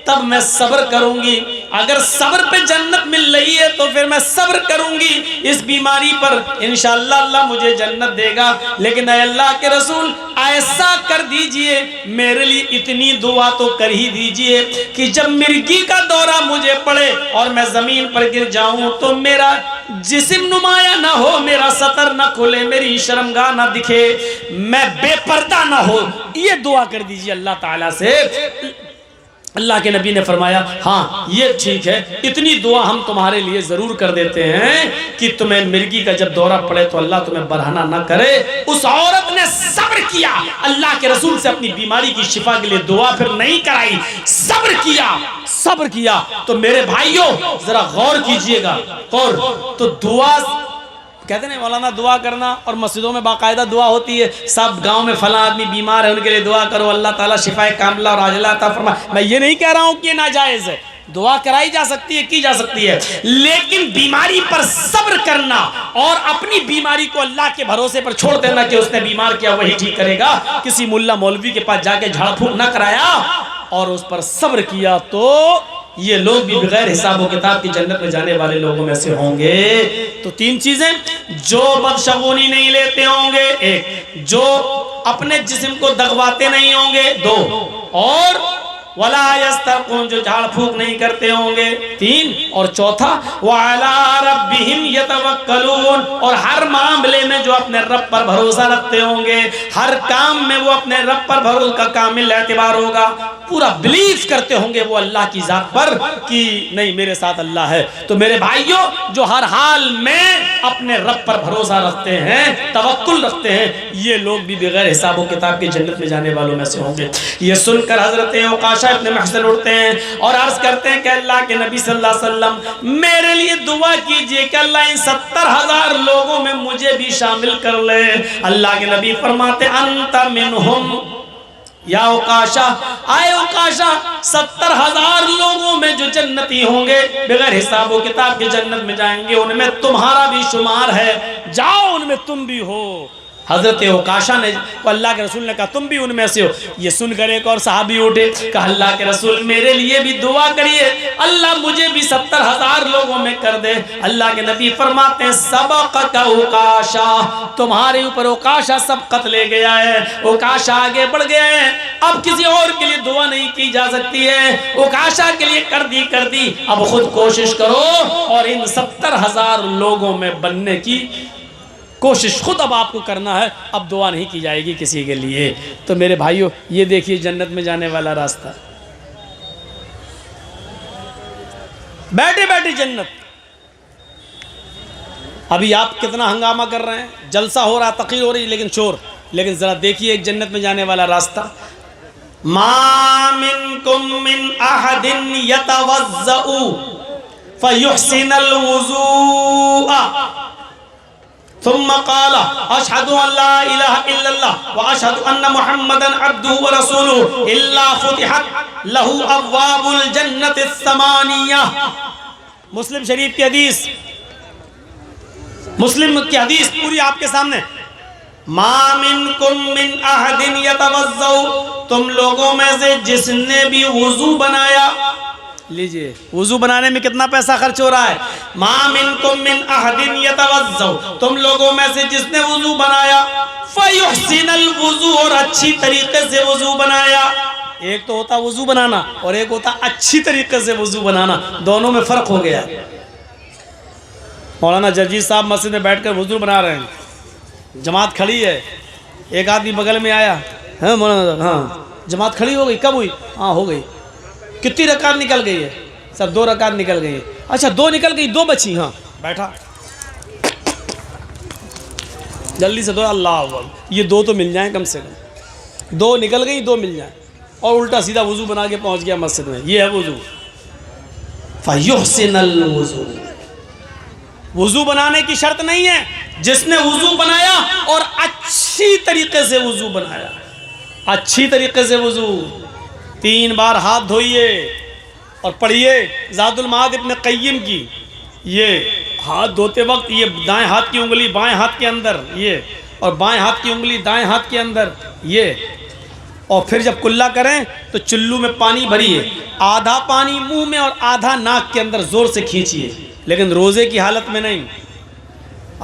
तब मैं सब्र करूंगी। अगर सब्र पे जन्नत मिल रही है तो फिर मैं सब्र करूंगी इस बीमारी पर, इंशाअल्लाह अल्लाह मुझे जन्नत देगा। लेकिन अल्लाह के रसूल ऐसा कर दीजिए, मेरे लिए इतनी दुआ तो कर ही दीजिए कि जब मिर्गी का दौरा मुझे पड़े और मैं जमीन पर गिर जाऊं तो मेरा जिस्म नुमाया ना हो, मेरा सतर ना खुले, मेरी शर्मगाह ना दिखे, मैं बेपर्दा ना हो, ये दुआ कर दीजिए अल्लाह ताला से। अल्लाह के नबी ने फरमाया, हाँ ये ठीक है, इतनी दुआ हम तुम्हारे लिए ज़रूर कर देते हैं कि तुम्हें मिर्गी का जब दौरा पड़े तो अल्लाह तुम्हें बरहना ना करे। उस औरत ने सब्र किया, अल्लाह के रसूल से अपनी बीमारी की शिफा के लिए दुआ फिर नहीं कराई, सब्र किया। तो मेरे भाइयों जरा गौर कीजिएगा, गौर। तो दुआ कहते नहीं मौलाना, दुआ करना और मस्जिदों में बाकायदा दुआ होती है, सब गांव में फला आदमी बीमार है उनके लिए दुआ करो, अल्लाह ताला शिफाए कामिला और आजिला अता फरमाए। मैं ये नहीं कह रहा हूं कि ये नाजायज है, दुआ कराई जा सकती है, की जा सकती है, लेकिन बीमारी पर सब्र करना और अपनी बीमारी को अल्लाह के भरोसे पर छोड़ देना कि उसने बीमार किया वही ठीक करेगा, किसी मुल्ला मौलवी के पास जाके झाड़ फूक ना कराया और उस पर सब्र किया, तो ये लोग भी बगैर हिसाब व किताब की जन्नत में जाने वाले लोगों में से होंगे। तो तीन चीजें, जो बदशगुनी नहीं लेते होंगे, एक, जो अपने जिस्म को दगवाते नहीं होंगे, दो, और वला यस्तरकून, जो झाड़ फूक नहीं करते होंगे, तीन, और चौथा वअला रब्बिहिम यतवक्कलून, और हर मामले में जो अपने रब पर भरोसा रखते होंगे, हर काम में वो अपने रब पर भरोसा का कामिल एतबार होगा, पूरा बिलीव करते होंगे वो अल्लाह की जात पर कि नहीं मेरे साथ अल्लाह है। तो मेरे भाइयों, जो हर हाल में अपने रब पर भरोसा रखते हैं, तवक्कुल रखते हैं, ये लोग भी बगैर हिसाब व किताब की जन्नत में जाने वालों में से होंगे। ये सुनकर हजरत औकाशा इब्न महसन उठते हैं और अर्ज करते हैं कि अल्लाह के नबी सल्लल्लाहु अलैहि वसल्लम मेरे लिए दुआ कीजिए कि अल्लाह इन 70,000 लोगों में मुझे भी शामिल कर ले। अल्लाह के नबी फरमाते, अंत मिनहुम या उकाशा, आए उकाशा, 70,000 लोगों में जो जन्नती होंगे बगैर हिसाब किताब के जन्नत में जाएंगे, उनमें तुम्हारा भी शुमार है, जाओ उनमें तुम भी हो। हजरत उकाशा ने, अल्लाह के रसूल ने कहा तुम भी उनमें से हो। ये सुनकर एक और सहाबी उठे, कहा अल्लाह के रसूल मेरे लिए भी दुआ करिए, अल्लाह मुझे भी 70,000 लोगों में कर दे। अल्लाह के नबी फरमाते हैं सबक़का उकाशा, तुम्हारे ऊपर उकाशा सबकत ले गया है, उकाशा आगे बढ़ गया है, अब किसी और के लिए दुआ नहीं की जा सकती है, उकाशा के लिए कर दी। अब खुद कोशिश करो और इन 70,000 लोगों में बनने की कोशिश खुद अब आपको करना है, अब दुआ नहीं की जाएगी किसी के लिए। तो मेरे भाइयों, ये देखिए जन्नत में जाने वाला रास्ता, बैठे बैठे जन्नत। अभी आप कितना हंगामा कर रहे हैं, जलसा हो रहा, तकीर हो रही, लेकिन शोर, लेकिन जरा देखिए एक जन्नत में जाने वाला रास्ता। मा मिनकुम मिन अहदिन यतवज़्ज़उ फयुहसिनुल वुज़ूअ सुम्मा क़ाला अशहदु अल्ला इलाहा इल्लल्लाह व अशहदु अन्न मुहम्मदन अब्दुहु व रसूलुहु इल्ला फुतिहत लहू अब्वाबुल जन्नतिस समानिया। मुस्लिम शरीफ की हदीस, मुस्लिम की हदीस पूरी आपके सामने। मा मिनकुम मिन अहदिन यतवज़्ज़उ, तुम लोगों में से जिसने भी वुज़ू बनाया, लीजिए वुज़ू बनाने में कितना पैसा खर्च हो रहा है। मा मिनकुम मिन अहदिन यतवज़्ज़उ, तुम लोगों में से जिसने वुज़ू बनाया, फयुहसिनुल वुज़ू, और अच्छी तरीके से वुज़ू बनाया। एक तो होता वुज़ू बनाना और एक होता अच्छी तरीके से वुज़ू बनाना, दोनों में फ़र्क हो गया। मौलाना जर्जी साहब मस्जिद में बैठकर वुज़ू बना रहे हैं, जमात खड़ी है, एक आदमी बगल में आया, हाँ मौलाना, हाँ जमात खड़ी हो गई, कब हुई? हाँ हो गई। कितनी रकात निकल गई है? सब 2 रकात निकल गई है। अच्छा 2 निकल गई, 2 बची, हाँ बैठा, जल्दी से 2, अल्लाह अकबर, ये 2 तो मिल जाएं कम से कम, 2 निकल गई, 2 मिल जाएं, और उल्टा सीधा वुज़ू बना के पहुंच गया मस्जिद में। ये है वुज़ू, फयुहसिनुल वुज़ू। वुज़ू बनाने की शर्त नहीं है, जिसने वुज़ू बनाया और अच्छी तरीके से वुज़ू बनाया, अच्छी तरीके से वुज़ू, 3 बार हाथ धोइए और पढ़िए ज़ादुल माद इब्न क़य्यिम की, ये हाथ धोते वक्त ये दाएं हाथ की उंगली बाएं हाथ के अंदर, ये, और बाएं हाथ की उंगली दाएं हाथ के अंदर, ये, और फिर जब कुल्ला करें तो चुल्लू में पानी भरिए, आधा पानी मुंह में और आधा नाक के अंदर ज़ोर से खींचिए, लेकिन रोज़े की हालत में नहीं,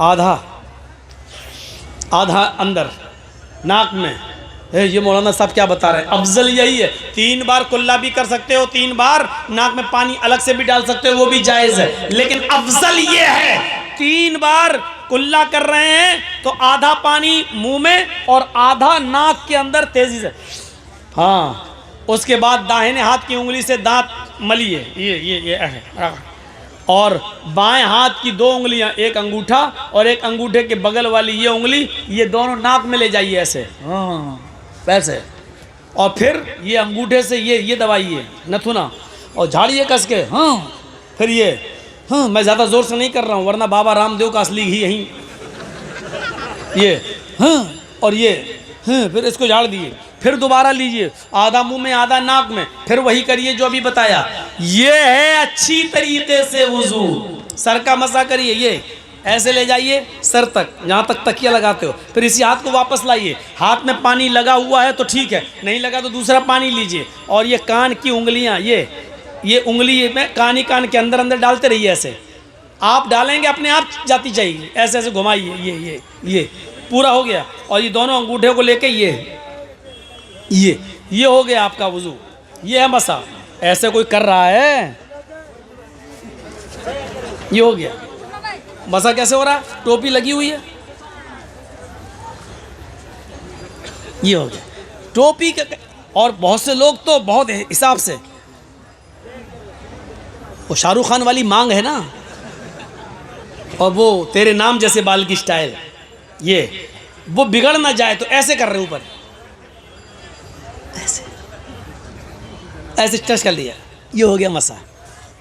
आधा आधा अंदर नाक में। ये मौलाना साहब क्या बता रहे हैं? अफजल यही है, 3 बार कुल्ला भी कर सकते हो, 3 बार नाक में पानी अलग से भी डाल सकते हो, वो भी जायज़ है, लेकिन अफजल ये है 3 बार कुल्ला कर रहे हैं तो आधा पानी मुंह में और आधा नाक के अंदर तेजी से, हाँ, उसके बाद दाहिने हाथ की उंगली से दांत मलिए, ये और बाएं हाथ की 2 उंगलियां, एक अंगूठा और एक अंगूठे के बगल वाली ये उंगली, ये दोनों नाक में ले जाइए ऐसे, हाँ वैसे, और फिर ये अंगूठे से ये दबाइए नथुना और झाड़िए कस के, हाँ, फिर ये, हाँ मैं ज़्यादा ज़ोर से नहीं कर रहा हूँ वरना बाबा रामदेव का असली घी यहीं, ये, हाँ, और ये, हाँ, फिर इसको झाड़ दिए, फिर दोबारा लीजिए, आधा मुंह में आधा नाक में, फिर वही करिए जो अभी बताया। ये है अच्छी तरीके से वुज़ू। सर का मसा करिए, ये ऐसे ले जाइए सर तक, जहाँ तक तकिया लगाते हो, फिर इसी हाथ को वापस लाइए, हाथ में पानी लगा हुआ है तो ठीक है, नहीं लगा तो दूसरा पानी लीजिए, और ये कान की उंगलियाँ, ये उंगली में कान के अंदर अंदर डालते रहिए, ऐसे आप डालेंगे अपने आप जाती जाएगी, ऐसे ऐसे घुमाइए, ये पूरा हो गया, और ये दोनों अंगूठे को लेके ये हो गया आपका वुज़ू। ये है मसा, ऐसे कोई कर रहा है, ये हो गया मसा। कैसे हो रहा है? टोपी लगी हुई है, ये हो गया टोपी का। और बहुत से लोग तो बहुत हिसाब से, वो शाहरुख खान वाली मांग है ना, और वो तेरे नाम जैसे बाल की स्टाइल, ये वो बिगड़ ना जाए तो ऐसे कर रहे ऊपर, ऐसे टच कर लिया, ये हो गया मसा।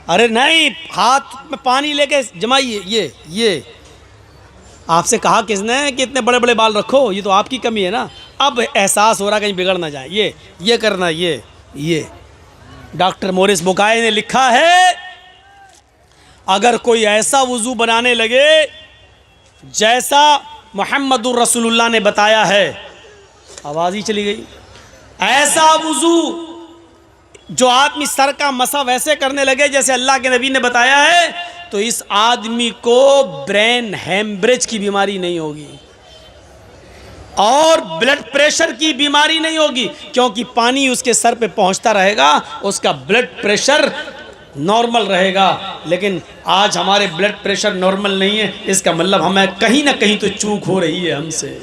अरे नहीं, हाथ में पानी लेके जमाइए, ये आपसे कहा किसने कि इतने बड़े बड़े बाल रखो? ये तो आपकी कमी है ना। अब एहसास हो रहा कहीं बिगड़ ना जाए, ये करना, ये डॉक्टर मोरिस बुकाई ने लिखा है, अगर कोई ऐसा वज़ू बनाने लगे जैसा मुहम्मदुर रसूलुल्लाह ने बताया है, आवाज़ ही चली गई, ऐसा वज़ू जो आदमी सर का मसा वैसे करने लगे जैसे अल्लाह के नबी ने बताया है, तो इस आदमी को ब्रेन हेमरेज की बीमारी नहीं होगी और ब्लड प्रेशर की बीमारी नहीं होगी, क्योंकि पानी उसके सर पे पहुंचता रहेगा, उसका ब्लड प्रेशर नॉर्मल रहेगा। लेकिन आज हमारे ब्लड प्रेशर नॉर्मल नहीं है, इसका मतलब हमें कहीं ना कहीं तो चूक हो रही है हमसे।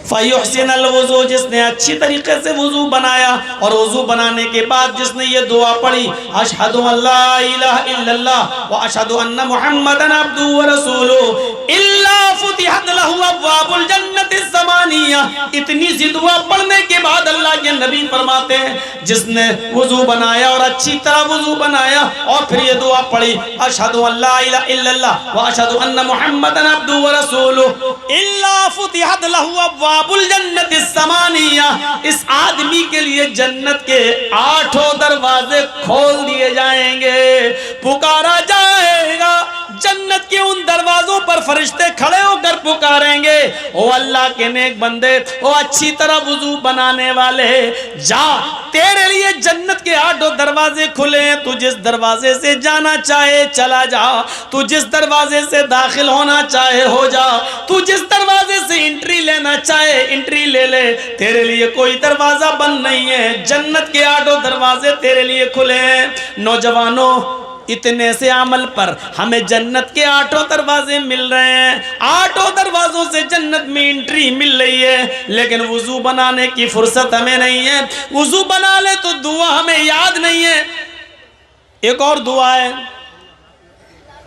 फ़युहसिनुल वुज़ू, जिसने अच्छी तरीके से वुज़ू बनाया और वुज़ू बनाने के बाद जिसने ये दुआ पढ़ी, अशहदु अल्ला इलाहा इल्लल्लाह व अशहदु अन्ना मुहम्मदन अब्दुहु व रसूलुहु इल्ला फुतिहत लहु अब्वाबुल जन्नतिस समानिया। इतनी सी दुआ पढ़ने के बाद अल्लाह के नबी फरमाते हैं, जिसने वुज़ू बनाया और अच्छी तरह वुज़ू बनाया और फिर ये दुआ पढ़ी, अशहदु अल्ला इलाहा इल्लल्लाह व अशहदु अन्ना मुहम्मदन अब्दुहु व रसूलुहु इल्ला फुतिहत लहु अब्वाबुल जन्नतिस समानिया। इस आदमी के लिए जन्नत के 8 दरवाजे खोल दिए जाएंगे, पुकारा जाएगा, जन्नत के उन दरवाजों पर फरिश्ते खड़े होकर पुकारेंगे, ओ अल्लाह के नेक बंदे, ओ अच्छी तरह वुज़ू बनाने वाले, जा, तेरे लिए जन्नत के 8 दरवाजे खुले हैं, तू जिस दरवाजे से जाना चाहे चला जा, तू जिस दरवाजे से दाखिल होना चाहे हो जा, तू जिस दरवाजे से एंट्री लेना चाहे एंट्री ले ले, तेरे लिए कोई दरवाजा बंद नहीं है, जन्नत के 8 दरवाजे तेरे लिए खुले हैं। नौजवानों, इतने से अमल पर हमें जन्नत के 8 दरवाजे मिल रहे हैं, 8 दरवाजों से जन्नत में एंट्री मिल रही है, लेकिन वुज़ू बनाने की फुर्सत हमें नहीं है। वुज़ू बना ले तो दुआ हमें याद नहीं है। एक और दुआ है,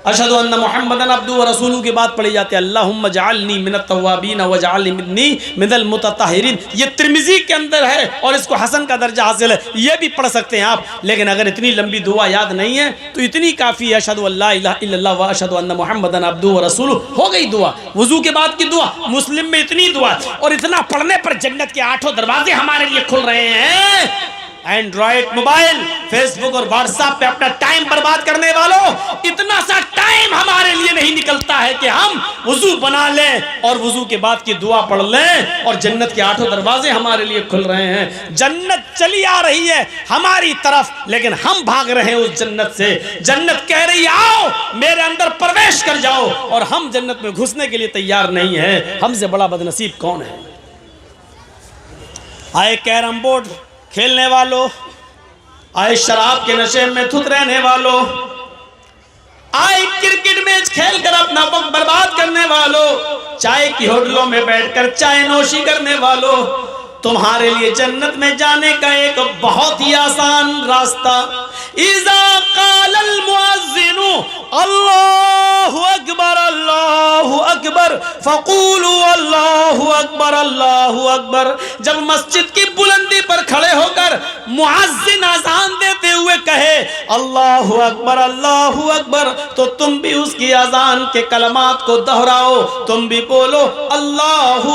अशहदु अन्ना मुहम्मदन अब्दुहु व रसूलुहु के बाद पढ़ी जाती है, अल्लाहुम्मा जअलनी मिनत तव्वाबीन व जअलनी मिनल मुतत्तहिरीन। ये तिर्मिज़ी के अंदर है और इसको हसन का दर्जा हासिल है, ये भी पढ़ सकते हैं आप। लेकिन अगर इतनी लंबी दुआ याद नहीं है तो इतनी काफ़ी है, अशहदु अल्ला इलाहा इल्लल्लाह व अशहदु अन्ना मुहम्मदन अब्दुहु व रसूलुहु, हो गई दुआ। वुज़ू के बाद की दुआ, मुस्लिम में इतनी दुआ, और इतना पढ़ने पर जन्नत के 8 दरवाजे हमारे लिए खुल रहे हैं। एंड्रॉइड मोबाइल, फेसबुक और व्हाट्सएप पे अपना टाइम बर्बाद करने वालों, इतना सा टाइम हमारे लिए नहीं निकलता है कि हम वुज़ू बना लें और वुज़ू के बाद की दुआ पढ़ लें और जन्नत के 8 दरवाजे हमारे लिए खुल रहे हैं। जन्नत चली आ रही है हमारी तरफ, लेकिन हम भाग रहे हैं उस जन्नत से। जन्नत कह रही है आओ मेरे अंदर प्रवेश कर जाओ, और हम जन्नत में घुसने के लिए तैयार नहीं है। हमसे बड़ा बदनसीब कौन है? आए कैरम बोर्ड खेलने वालों, आए शराब के नशे में धुत रहने वालों, आए क्रिकेट मैच खेलकर अपना वक्त बर्बाद करने वालों, चाय की होटलों में बैठकर चाय नोशी करने वालों, तुम्हारे लिए जन्नत में जाने का एक बहुत ही आसान रास्ता, इज़ा क़ालल मुअज़्ज़िनु अल्लाहु अकबर फ़क़ूलू अल्लाहु अकबर। जब मस्जिद की बुलंदी पर खड़े होकर मुअज़्ज़िन अज़ान देते हुए कहे अल्लाहु अकबर, तो तुम भी उसकी अज़ान के कलमात को दोहराओ, तुम भी बोलो अल्लाहु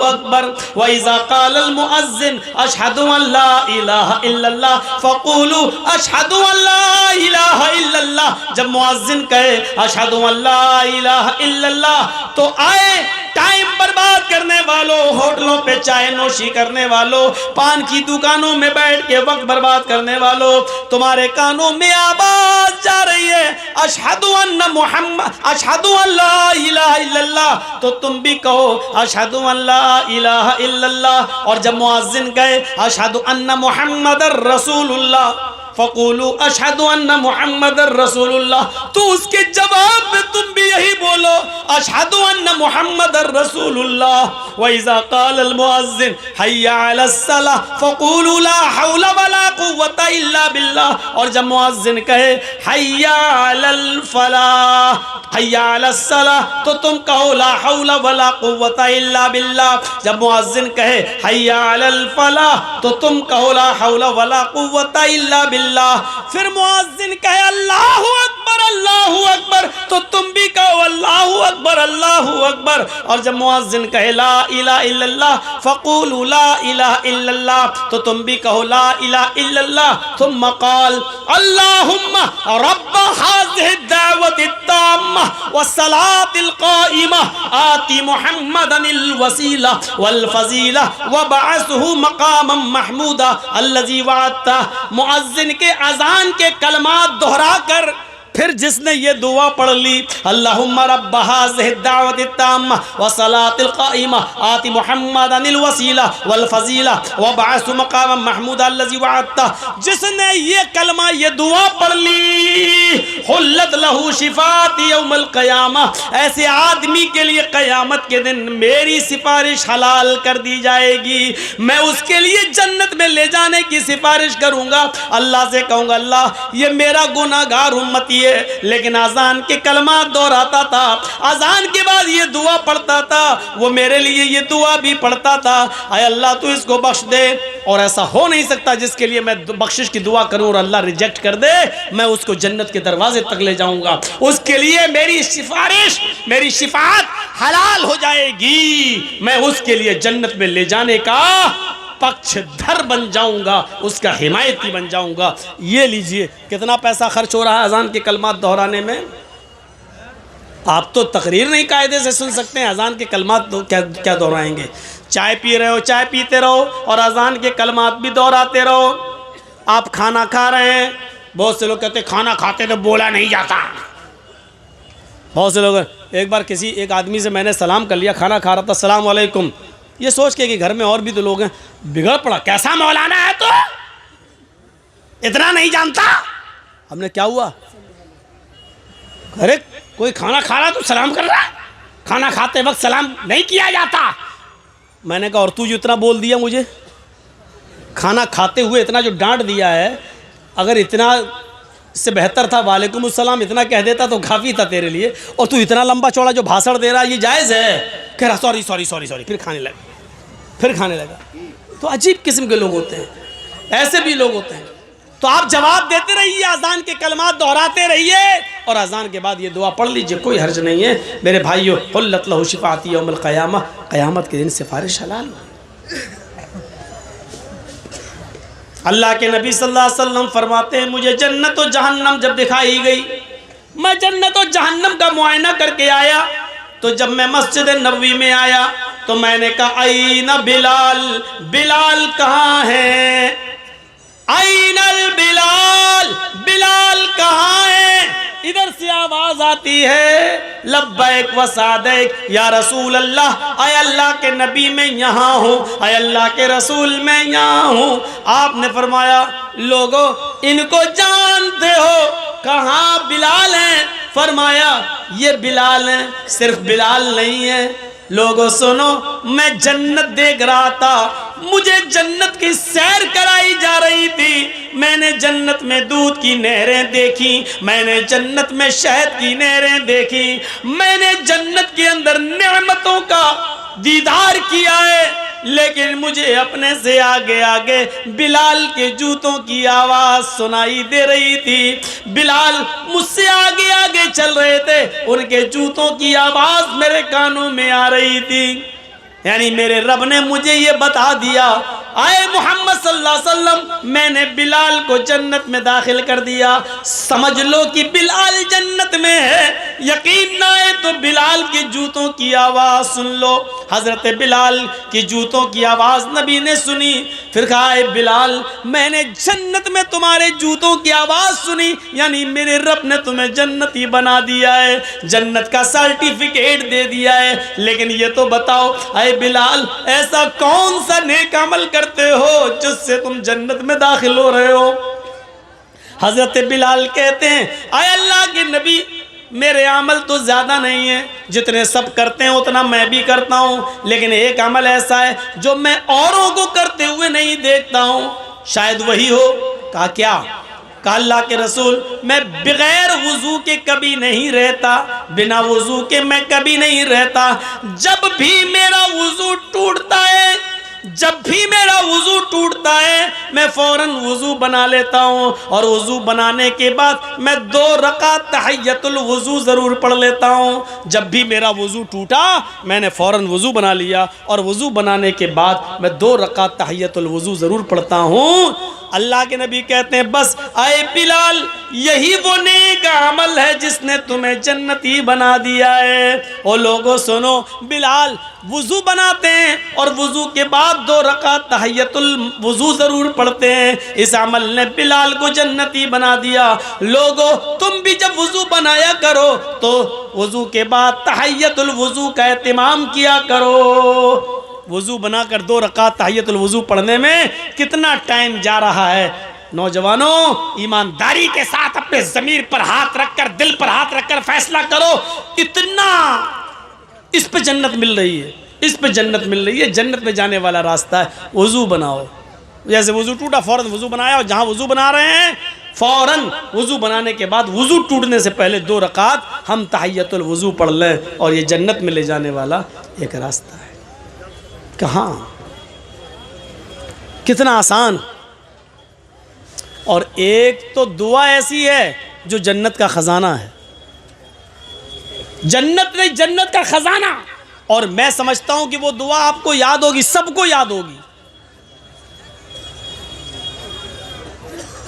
अकबर। व इज़ा क़ालल मुअज़्ज़िन अशहदु अल्ला इलाहा इल्लल्लाह फ़क़ूलू अशहदु अल्ला इलाहा इल्लल्लाह। जब मुअज़्ज़िन कहे अशहदु अल्ला इलाहा इल्लल्लाह, तो आए टाइम बर्बाद करने वालों, होटलों पे चाय नोशी करने वालों, पान की दुकानों में बैठ के वक्त बर्बाद करने वालों, तुम्हारे कानों में आवाज जा रही है अशहदु अन्ना मुहम्मद अशहदु अल्ला इलाहा इल्लल्लाह, तो तुम भी कहो अशहदु अल्ला इलाहा इल्लल्लाह। और जब मुअज़्ज़िन कहे अशहदु अन्ना मुहम्मदर रसूलुल्लाह फ़क़ूलू अशहदु अन्ना मुहम्मदर रसूलुल्लाह, तो उसके जवाब में तुम भी यही बोलो अशहदु अन्ना मुहम्मदर रसूलुल्लाह। व इज़ा क़ालल मुअज़्ज़िन हय्या अलस सलाह फ़क़ूलू ला हौला वला कुव्वता इल्ला बिल्लाह। और जब मुअज़्ज़िन कहे हय्या अलल फलाह, हय्या अलस सलाह, तो तुम कहो ला हौला वला कुव्वता इल्ला बिल्लाह। जब मुअज़्ज़िन कहे हय्या अलल फलाह, तो तुम कहो ला हौला वला कुव्वता इल्ला बिल्लाह। फिर मुअज़्ज़िन कहे अल्लाहु अकबर, तो तुम भी कहो अल्लाहु अकबर अल्लाहु अकबर, और जब मुअज्जिन कहे ला इलाहा इल्लल्लाह फ़क़ूलू ला इलाहा इल्लल्लाह, तो तुम भी कहो ला इलाहा इल्लल्लाह। थुम्मा क़ाल अल्लाहुम्मा रब्ब हाज़िहि दावति ताम्मा वस्सलातिल क़ाइमा आति मुहम्मदनिल वसीला वल फ़ज़ीला वबअसहु मक़ामम महमूदा अल्लज़ी वअदता। मुअज्जिन के अज़ान के कलमात दोहरा कर फिर जिसने ये दुआ पढ़ ली, अल्लाहुम्मा रब्ब हाज़िहि दावति ताम्मा व सलातिल क़ाइमा आति मुहम्मदनिल वसीला वल फ़ज़ीला वबअसहु मक़ामम महमूदा अल्लज़ी वअदता, जिसने ये कलमा ये दुआ पढ़ ली, हुल्लत लहू शिफ़ाती यौमल क़यामा, ऐसे आदमी के लिए क़यामत के दिन मेरी सिफारिश हलाल कर दी जाएगी। मैं उसके लिए जन्नत में ले जाने की सिफारिश करूँगा। अल्लाह से कहूँगा अल्लाह ये मेरा गुनाहगार उम्मती, लेकिन अजान के कलमात दोहराता था, अजान के बाद ये दुआ पढ़ता था, वो मेरे लिए ये दुआ भी पढ़ता था, आय अल्लाह तू इसको बख्श दे। और ऐसा हो नहीं सकता जिसके लिए मैं बख्शिश की दुआ करूं और अल्लाह रिजेक्ट कर दे, मैं उसको जन्नत के दरवाजे तक ले जाऊंगा। उसके लिए मेरी सिफारिश मेरी शिफाअत हलाल हो जाएगी, मैं उसके लिए जन्नत में ले जाने का पक्षधर बन जाऊंगा, उसका हिमायती बन जाऊंगा। ये लीजिए कितना पैसा खर्च हो रहा है अजान के कलमात दोहराने में। आप तो तकरीर नहीं कायदे से सुन सकते हैं, अजान के कलमात क्या दोहराएंगे। चाय पी रहे हो, चाय पीते रहो और अजान के कलमात भी दोहराते रहो। आप खाना खा रहे हैं, बहुत से लोग कहते हैं खाना खाते तो बोला नहीं जाता। बहुत से लोग, एक बार एक आदमी से मैंने सलाम कर लिया, खाना खा रहा था, अस्सलाम वालेकुम, ये सोच के कि घर में और भी तो लोग हैं, बिगड़ पड़ा, कैसा मौलाना है तो इतना नहीं जानता। हमने क्या हुआ, अरे कोई खाना खा रहा तो सलाम कर रहा है, खाना खाते वक्त सलाम नहीं किया जाता। मैंने कहा और तू जो इतना बोल दिया मुझे, खाना खाते हुए इतना जो डांट दिया है, अगर इतना इससे बेहतर था वालेकुम अस्सलाम इतना कह देता तो काफ़ी था तेरे लिए, और तू इतना लंबा चौड़ा जो भाषण दे रहा है ये जायज़ है। कह रहा सॉरी सॉरी सॉरी सॉरी, फिर खाने लगा। तो अजीब किस्म के लोग होते हैं, ऐसे भी लोग होते हैं। तो आप जवाब देते रहिए, अजान के कलमात दोहराते रहिए और अजान के बाद ये दुआ पढ़ लीजिए, कोई हर्ज नहीं है मेरे भाइयों। हुल्लत लहू शिफ़ाती यौमल क़यामा, क़यामत के दिन सिफारिश हलाल। अल्लाह के नबी सल्लल्लाहु अलैहि वसल्लम फरमाते हैं मुझे जन्नत और जहन्नम जब दिखाई गई, मैं जन्नत और जहन्नम का मुआयना करके आया, तो जब मैं मस्जिद नबवी में आया तो मैंने कहा आईना बिलाल, बिलाल कहाँ है, आईनल बिलाल, बिलाल कहाँ है। इधर से आवाज आती है लब्बैक व सादैक या रसूल अल्लाह, आय अल्लाह के नबी मैं यहाँ हूँ, आय अल्लाह के रसूल मैं यहाँ हूँ। आपने फरमाया लोगों इनको जानते हो, कहाँ बिलाल हैं? फरमाया ये बिलाल हैं। सिर्फ बिलाल नहीं है, लोगों सुनो, मैं जन्नत देख रहा था, मुझे जन्नत की सैर कराई जा रही थी, मैंने जन्नत में दूध की नहरें देखी, मैंने जन्नत में शहद की नहरें देखी, मैंने जन्नत के अंदर नेमतों का दीदार किया है, लेकिन मुझे अपने से आगे आगे बिलाल के जूतों की आवाज सुनाई दे रही थी। बिलाल मुझसे आगे आगे चल रहे थे, उनके जूतों की आवाज मेरे कानों में आ रही थी। यानी मेरे रब ने मुझे ये बता दिया, आए मोहम्मद सल्लल्लाहु अलैहि वसल्लम मैंने बिलाल को जन्नत में दाखिल कर दिया, समझ लो कि बिलाल जन्नत में है। यकीन ना आए तो बिलाल के जूतों की आवाज़ सुन लो। हज़रत बिलाल की जूतों की आवाज़ नबी ने सुनी, फिर कहा है बिलाल मैंने जन्नत में तुम्हारे जूतों की आवाज़ सुनी, यानी मेरे रब ने तुम्हें जन्नती बना दिया है, जन्नत का सर्टिफिकेट दे दिया है। लेकिन ये तो बताओ आए बिलाल ऐसा कौन सा नेक अमल करते हो जिससे तुम जन्नत में दाखिल हो रहे हो? हजरत बिलाल कहते हैं आए अल्लाह के नबी मेरे अमल तो ज़्यादा नहीं है, जितने सब करते हैं उतना मैं भी करता हूँ, लेकिन एक अमल ऐसा है जो मैं औरों को करते हुए नहीं देखता हूँ, शायद वही हो। कहा क्या? कहा अल्लाह के रसूल मैं बगैर वुजू के कभी नहीं रहता, बिना वुजू के मैं कभी नहीं रहता। जब भी मेरा वुजू टूटता है, जब भी मेरा वुजू टूटता है मैं फ़ौरन वज़ू बना लेता हूँ और वज़ू बनाने के बाद मैं 2 रकात तहियतुल वज़ू ज़रूर पढ़ लेता हूँ। जब भी मेरा वज़ू टूटा मैंने फ़ौरन वज़ू बना लिया और वज़ू बनाने के बाद मैं 2 रकात तहियतुल वज़ू ज़रूर पढ़ता हूँ। अल्लाह के नबी कहते हैं बस आए बिलाल, यही वो नेक अमल है जिसने तुम्हें जन्नती बना दिया है। और लोगों सुनो, बिलाल वज़ू बनाते हैं और वज़ू के बाद 2 रकात तहियतुल वज़ू ज़रूर पढ़ते हैं। इस अमल ने बिलाल को जन्नती बना दिया। लोगों तुम भी जब वज़ू बनाया करो तो वज़ू के बाद तहियतुल वज़ू का एहतिमाम किया करो। वज़ू बनाकर 2 रकात तहियतुल वज़ू पढ़ने में कितना टाइम जा रहा है। नौजवानों, ईमानदारी के साथ अपने ज़मीर पर हाथ रखकर, दिल पर हाथ रखकर फैसला करो, इतना इस पे जन्नत मिल रही है, इस पे जन्नत मिल रही है, जन्नत में जाने वाला रास्ता है। वज़ू बनाओ, जैसे वज़ू टूटा फ़ौरन वज़ू बनाया, और जहाँ वज़ू बना रहे हैं फ़ौरन वज़ू बनाने के बाद वज़ू टूटने से पहले 2 रकात हम तहियतुल वज़ू पढ़ लें, और ये जन्नत में ले जाने वाला एक रास्ता है। कहाँ, कितना आसान। और एक तो दुआ ऐसी है जो जन्नत का ख़जाना है, जन्नत नहीं, जन्नत का ख़जाना। और मैं समझता हूं कि वो दुआ आपको याद होगी, सबको याद होगी,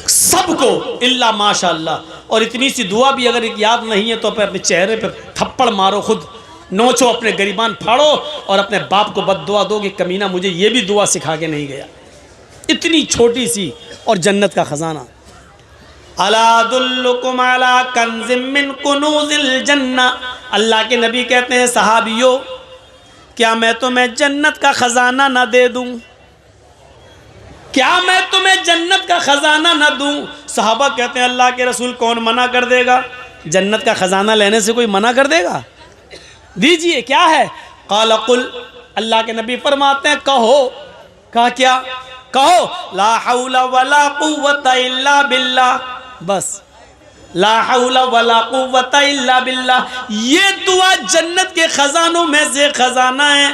सबको इल्ला माशाअल्लाह। और इतनी सी दुआ भी अगर याद नहीं है तो अपने चेहरे पे थप्पड़ मारो, खुद नोचो, अपने गिरीबान फाड़ो और अपने बाप को बद्दुआ दो कि कमीना मुझे ये भी दुआ सिखा के नहीं गया। इतनी छोटी सी और जन्नत का ख़जाना। अला अदुल्लुकुम अला कंज़िम मिन कुनूज़िल जन्ना, अल्लाह के नबी कहते हैं सहाबियों, क्या मैं तुम्हें जन्नत का ख़जाना ना दे दूं? क्या मैं तुम्हें जन्नत का ख़जाना ना दूं? सहाबा कहते हैं अल्लाह के रसूल कौन मना कर देगा? जन्नत का ख़जाना लेने से कोई मना कर देगा? दीजिए, क्या है? क़ाल क़ुल, अल्लाह के नबी फरमाते हैं कहो। कहा क्या? कहो ला हौला वला कुव्वता इल्ला बिल्लाह, बस ला हौला वला कुव्वता इल्ला बिल्लाह। ये दुआ जन्नत के खजानों में से खजाना है।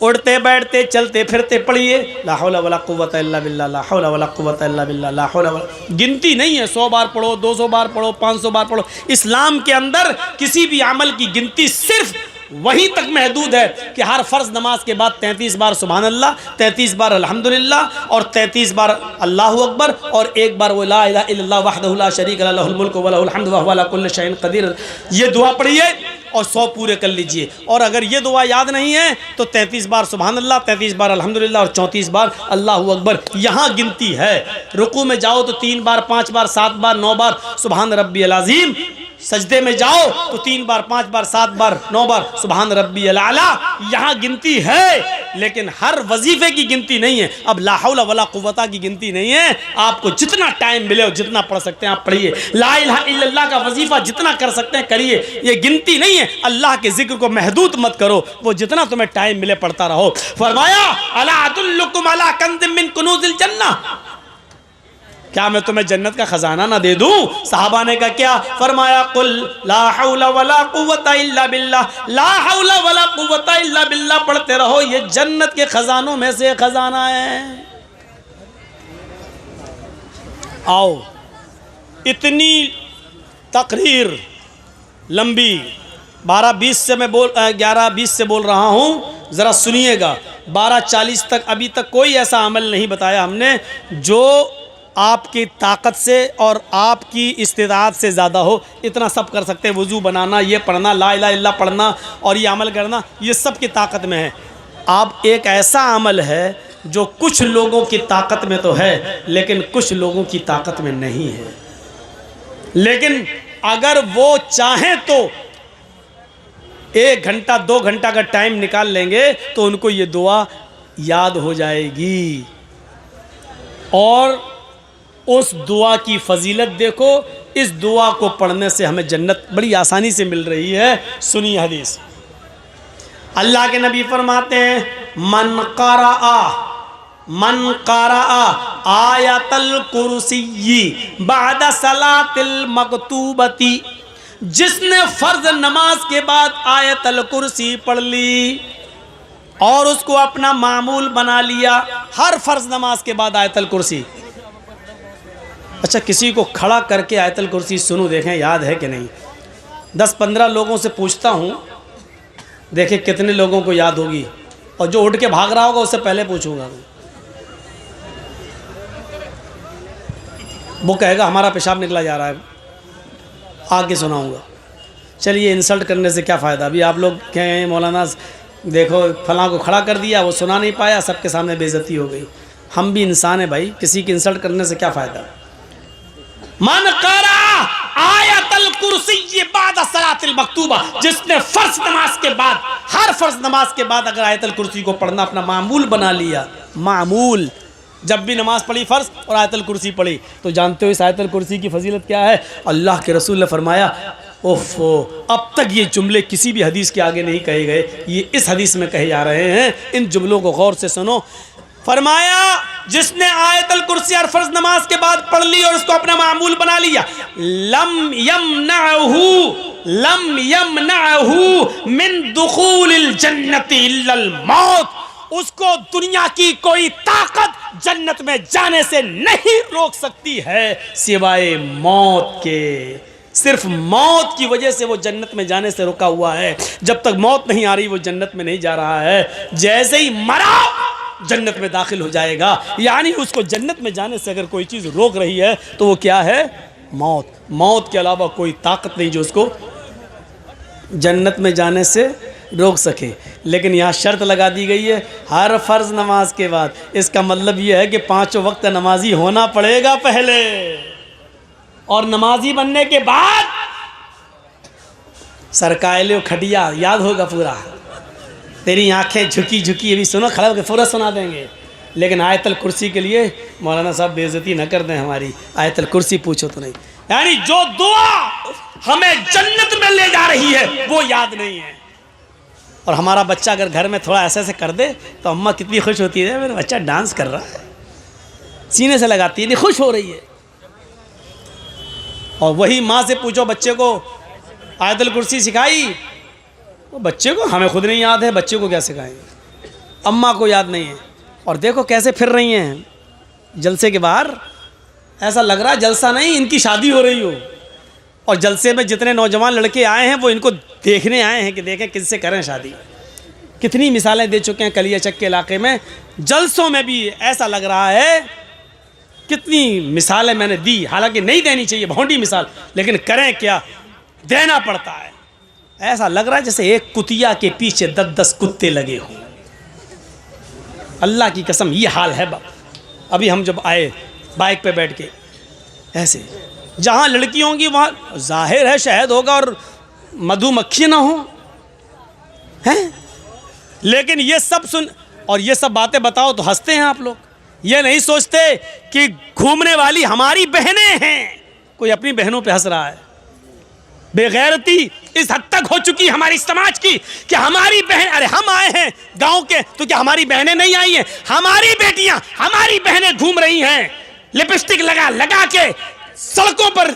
उड़ते बैठते चलते फिरते पढ़िए, ला हौला वला कुव्वता इल्ला बिल्लाह, ला हौला वला कुव्वता इल्ला बिल्लाह, ला हौला वला। गिनती नहीं है, 100 बार पढ़ो, 200 बार पढ़ो, 500 बार पढ़ो। इस्लाम के अंदर किसी भी अमल की गिनती सिर्फ वहीं तक महदूद है कि हर फ़र्ज़ नमाज के बाद 33 बार सुभान अल्लाह, 33 बार अल्हम्दुलिल्लाह और 33 बार अल्लाहु अकबर और 1 बार वो ला इलाहा इल्लल्लाह वहदहु ला शरीका लहु लहुल मुल्कु व लहुल हम्दु व हुवा अला कुल्लि शैइन क़दीर। ये दुआ पढ़िए और 100 पूरे कर लीजिए। और अगर ये दुआ याद नहीं है तो 33 बार सुभान अल्लाह, 33 बार अल्हम्दुलिल्लाह और 34 बार अल्लाहु अकबर। यहाँ गिनती है। रुकू में जाओ तो 3 बार, 5 बार, 7 बार, 9 बार सुभान रब्बियल अज़ीम। सजदे में जाओ तो 3 बार, 5 बार, 7 बार, 9 बार सुभान रब्बियल आला। यहाँ गिनती है, लेकिन हर वजीफे की गिनती नहीं है। अब ला हौला वला कुव्वता की गिनती नहीं है। आपको जितना टाइम मिले और जितना पढ़ सकते हैं आप पढ़िए। ला इलाहा इल्लल्लाह का वजीफा जितना कर सकते हैं करिए। ये गिनती नहीं है। अल्लाह के जिक्र को महदूद मत करो, वो जितना तुम्हें टाइम मिले पढ़ता रहो। फरमाया अला अदुल्लुकुम अला कंज़िम मिन कुनूज़िल जन्ना, क्या मैं तुम्हें जन्नत का खजाना ना दे दूं? साहबा ने कहा क्या? फरमाया कुल ला हौला वला कुव्वता इल्ला बिल्लाह, ला हौला वला कुव्वता इल्ला बिल्लाह पढ़ते रहो। ये जन्नत के खजानों में से खजाना है। आओ, इतनी तकरीर लंबी 12:20 से मैं 11:20 से बोल रहा हूँ, ज़रा सुनिएगा। 12:40 तक अभी तक कोई ऐसा अमल नहीं बताया हमने जो आपकी ताकत से और आपकी इस्तिताअत से ज़्यादा हो। इतना सब कर सकते हैं। वज़ू बनाना, ये पढ़ना, ला इलाहा इल्लल्लाह पढ़ना और ये अमल करना, ये सब की ताकत में है। आप एक ऐसा अमल है जो कुछ लोगों की ताकत में तो है लेकिन कुछ लोगों की ताकत में नहीं है। लेकिन अगर वो चाहें तो 1 घंटा 2 घंटा का टाइम निकाल लेंगे तो उनको ये दुआ याद हो जाएगी। और उस दुआ की फजीलत देखो। इस दुआ को पढ़ने से हमें जन्नत बड़ी आसानी से मिल रही है। सुनिए हदीस। अल्लाह के नबी फरमाते हैं मन क़राअ आयतल कुर्सी बाद सलातिल मकतूबती, जिसने फ़र्ज़ नमाज के बाद आयतल कुर्सी पढ़ ली, और उसको अपना मामूल बना लिया। हर फर्ज नमाज के बाद आयतल कुर्सी। अच्छा, किसी को खड़ा करके आयतल कुर्सी सुनूं, देखें याद है कि नहीं। 10-15 लोगों से पूछता हूं, देखें कितने लोगों को याद होगी, और जो उठ के भाग रहा होगा उससे पहले पूछूंगा। वो कहेगा हमारा पेशाब निकला जा रहा है, आगे सुनाऊंगा। चलिए, इंसल्ट करने से क्या फ़ायदा। अभी आप लोग कहें मौलाना देखो फलां को खड़ा कर दिया, वो सुना नहीं पाया, सबके सामने बेइज्जती हो गई। हम भी इंसान हैं भाई, किसी की इंसल्ट करने से क्या फ़ायदा। मन करा आयतल कुर्सी बाद सलातिल मकतूबा, जिसने फ़र्ज नमाज के बाद, हर फ़र्ज नमाज के बाद अगर आयतल कुर्सी को पढ़ना अपना मामूल बना लिया, मामूल, जब भी नमाज पढ़ी फ़र्ज और आयतल कुर्सी पढ़ी, तो जानते हो इस आयतल कुर्सी की फजीलत क्या है। अल्लाह के रसूल ने फरमाया, ओफो, अब तक ये जुमले किसी भी हदीस के आगे नहीं कहे गए, ये इस हदीस में कहे जा रहे हैं। इन जुमलों को गौर से सुनो। फरमाया, जिसने आयतल कुर्सी और फर्ज नमाज के बाद पढ़ ली और उसको अपना मामूल बना लिया, लम यमनअहू मिन दुखूलिल जन्नति इल्लल मौत, उसको दुनिया की कोई ताकत जन्नत में जाने से नहीं रोक सकती है सिवाय मौत के। सिर्फ मौत की वजह से वो जन्नत में जाने से रुका हुआ है। जब तक मौत नहीं आ रही वो जन्नत में नहीं जा रहा है। जैसे ही मरा जन्नत में दाखिल हो जाएगा। यानी उसको जन्नत में जाने से अगर कोई चीज़ रोक रही है तो वो क्या है? मौत। मौत के अलावा कोई ताकत नहीं जो उसको जन्नत में जाने से रोक सके। लेकिन यहाँ शर्त लगा दी गई है हर फ़र्ज़ नमाज के बाद। इसका मतलब ये है कि 5 वक्त नमाजी होना पड़ेगा पहले, और नमाजी बनने के बाद सरकायले खटिया याद होगा पूरा। तेरी आंखें झुकी झुकी, अभी सुनो, खड़ा होकर पूरा सुना देंगे। लेकिन आयतल कुर्सी के लिए मौलाना साहब बेइज्जती न कर दें हमारी, आयतल कुर्सी पूछो तो नहीं। यानी जो दुआ हमें जन्नत में ले जा रही है वो याद नहीं है। और हमारा बच्चा अगर घर में थोड़ा ऐसे ऐसे कर दे तो अम्मा कितनी खुश होती है, मेरा बच्चा डांस कर रहा है, सीने से लगाती है, नहीं खुश हो रही है। और वही माँ से पूछो बच्चे को आयतल कुर्सी सिखाई, वो बच्चे को, हमें खुद नहीं याद है, बच्चे को क्या सिखाएंगे? अम्मा को याद नहीं है। और देखो कैसे फिर रही हैं जलसे के बाहर, ऐसा लग रहा है जलसा नहीं इनकी शादी हो रही हो। और जलसे में जितने नौजवान लड़के आए हैं वो इनको देखने आए हैं कि देखें किससे करें शादी। कितनी मिसालें दे चुके हैं कलियाचक के इलाके में, जलसों में भी ऐसा लग रहा है। कितनी मिसालें मैंने दी, हालांकि नहीं देनी चाहिए, भौंडी मिसाल, लेकिन करें क्या, देना पड़ता है। ऐसा लग रहा है जैसे एक कुतिया के पीछे 10-10 कुत्ते लगे हों। अल्लाह की कसम ये हाल है। अभी हम जब आए बाइक पे बैठ के, ऐसे जहाँ लड़की होंगी वहाँ जाहिर है शहद होगा और मधुमक्खी ना हो, हैं? लेकिन ये सब सुन और ये सब बातें बताओ तो हंसते हैं आप लोग। ये नहीं सोचते कि घूमने वाली हमारी बहनें हैं। कोई अपनी बहनों पे हंस रहा है। बेगैरती इस हद तक हो चुकी हमारी समाज की कि हमारी बहन, अरे हम आए हैं गांव के तो क्या हमारी बहनें नहीं आई हैं? हमारी बेटियां, हमारी बहनें घूम रही हैं लिपस्टिक लगा लगा के सड़कों पर,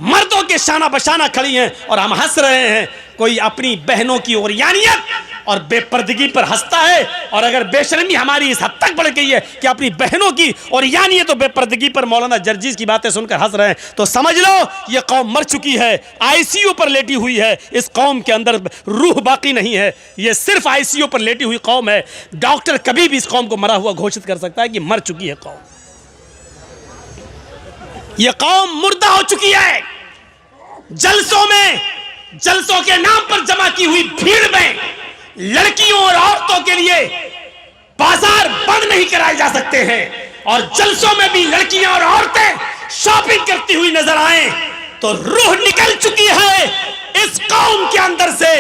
मर्दों के शाना बशाना खड़ी हैं और हम हंस रहे हैं। कोई अपनी बहनों की ओरियानियत और बेपर्दगी पर हंसता है। और अगर बेशर्मी हमारी इस हद तक बढ़ गई है कि अपनी बहनों की ओरियानियत और बेपर्दगी पर मौलाना जर्जीज की बातें सुनकर हंस रहे हैं, तो समझ लो ये कौम मर चुकी है, आईसीयू पर लेटी हुई है। इस कौम के अंदर रूह बाकी नहीं है, ये सिर्फ आईसीयू पर लेटी हुई कौम है। डॉक्टर कभी भी इस कौम को मरा हुआ घोषित कर सकता है कि मर चुकी है कौम। ये कौम मुर्दा हो चुकी है। जलसों में, जलसों के नाम पर जमा की हुई भीड़ में लड़कियों और औरतों के लिए बाजार बंद नहीं कराए जा सकते हैं। और जलसों में भी लड़कियां और औरतें शॉपिंग करती हुई नजर आए तो रूह निकल चुकी है इस कौम के अंदर से।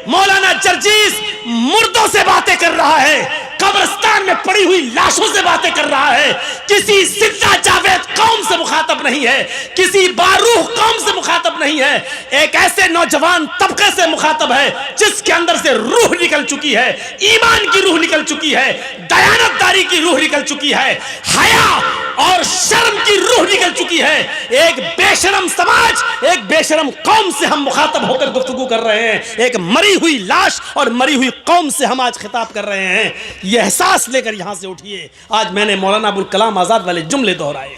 मौलाना जर्जीस मुर्दों से बातें कर रहा है, कब्रिस्तान में पड़ी हुई लाशों से बातें कर रहा है। किसी जिंदा जावेद कौम से मुखातब नहीं है, किसी बारूह कौम से मुखातब नहीं है। एक ऐसे नौजवान तबके से मुखातब है जिसके अंदर से रूह निकल चुकी है, ईमान की रूह निकल चुकी है, दयानतदारी की रूह निकल चुकी है, हया और शर्म की रूह निकल हार चुकी है। एक बेशरम समाज, एक बेशरम कौम से हम मुखातब होकर गुफ्तगू कर रहे हैं। एक मरी हुई लाश और मरी हुई कौम से हम आज खिताब कर रहे हैं। यह एहसास लेकर यहां से उठिए। आज मैंने मौलाना अबुल कलाम आज़ाद वाले जुमले दोहराए।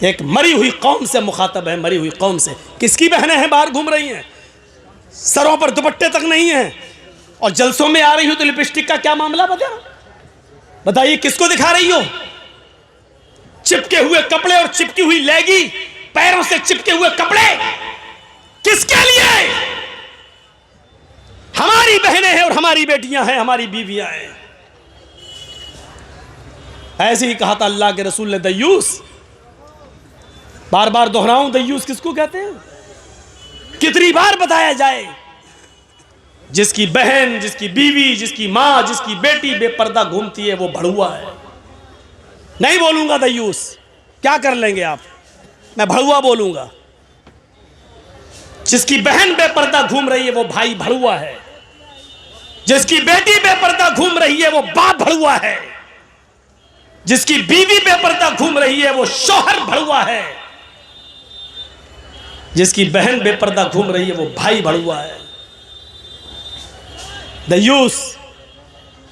एक मरी हुई कौम से मुखातब है, मरी हुई कौम से। किसकी बहनें हैं बाहर घूम रही हैं, सरों पर दुपट्टे तक नहीं हैं, और जलसों में आ रही हो तो लिपस्टिक का क्या मामला बताइए, किसको दिखा रही हो? चिपके हुए कपड़े और चिपकी हुई लेगी, पैरों से चिपके हुए कपड़े, किसके लिए? हमारी बहनें हैं और हमारी बेटियां हैं, हमारी बीवियां हैं। ऐसे ही कहा था अल्लाह के रसूल ने, दय्यूस। बार बार दोहराऊं, दय्यूस किसको कहते हैं? कितनी बार बताया जाए? जिसकी बहन, जिसकी बीवी, जिसकी मां, जिसकी बेटी बेपर्दा घूमती है वो भड़ुआ है। नहीं बोलूंगा दय्यूस, क्या कर लेंगे आप, मैं भड़ुआ बोलूंगा। जिसकी बहन बेपर्दा घूम रही है वो भाई भड़ुआ है। जिसकी बेटी बेपर्दा घूम रही है वो बाप भड़ुआ है। जिसकी बीवी बेपर्दा घूम रही है वो शौहर भड़ुआ है। जिसकी बहन बेपर्दा घूम रही है वो भाई भड़ुआ है। दय्यूस।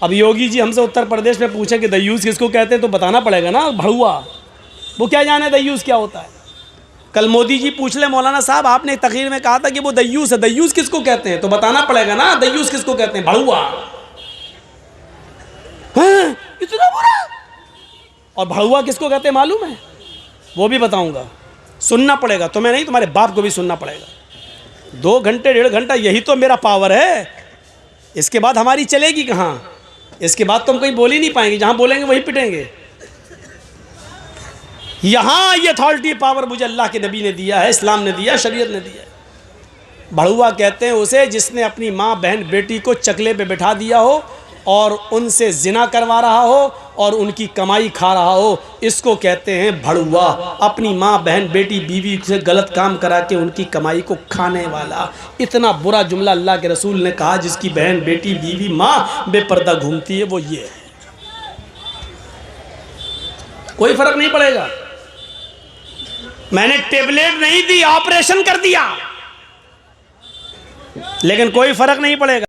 अब योगी जी हमसे उत्तर प्रदेश में पूछे कि दय्यूस किसको कहते हैं तो बताना पड़ेगा ना, भड़ुआ। वो क्या जाने दय्यूस क्या होता है। कल मोदी जी पूछ ले, मौलाना साहब आपने तकरीर में कहा था कि वो दय्यूस है, दय्यूस किसको कहते हैं तो बताना पड़ेगा ना, दय्यूस किसको कहते हैं, भड़ुआ। इतना बुरा। और भड़ुआ किसको कहते हैं मालूम है? वो भी बताऊंगा, सुनना पड़ेगा, तुम्हें नहीं तुम्हारे बाप को भी सुनना पड़ेगा। 2 घंटे 1.5 घंटा यही तो मेरा पावर है। इसके बाद हमारी चलेगी कहाँ? इसके बाद तो हम कहीं बोल ही नहीं पाएंगे, जहाँ बोलेंगे वहीं पिटेंगे। यहाँ ये अथॉरिटी पावर मुझे अल्लाह के नबी ने दिया है, इस्लाम ने दिया, शरीयत ने दिया है। भड़ुआ कहते हैं उसे जिसने अपनी माँ बहन बेटी को चकले पे बिठा दिया हो और उनसे जिना करवा रहा हो और उनकी कमाई खा रहा हो, इसको कहते हैं भड़ुआ। अपनी माँ बहन बेटी बीवी से गलत काम करा के उनकी कमाई को खाने वाला। इतना बुरा जुमला अल्लाह के रसूल ने कहा, जिसकी बहन बेटी बीवी माँ बेपर्दा घूमती है वो ये है। कोई फर्क नहीं पड़ेगा। मैंने टेबलेट नहीं दी, ऑपरेशन कर दिया, लेकिन कोई फर्क नहीं पड़ेगा।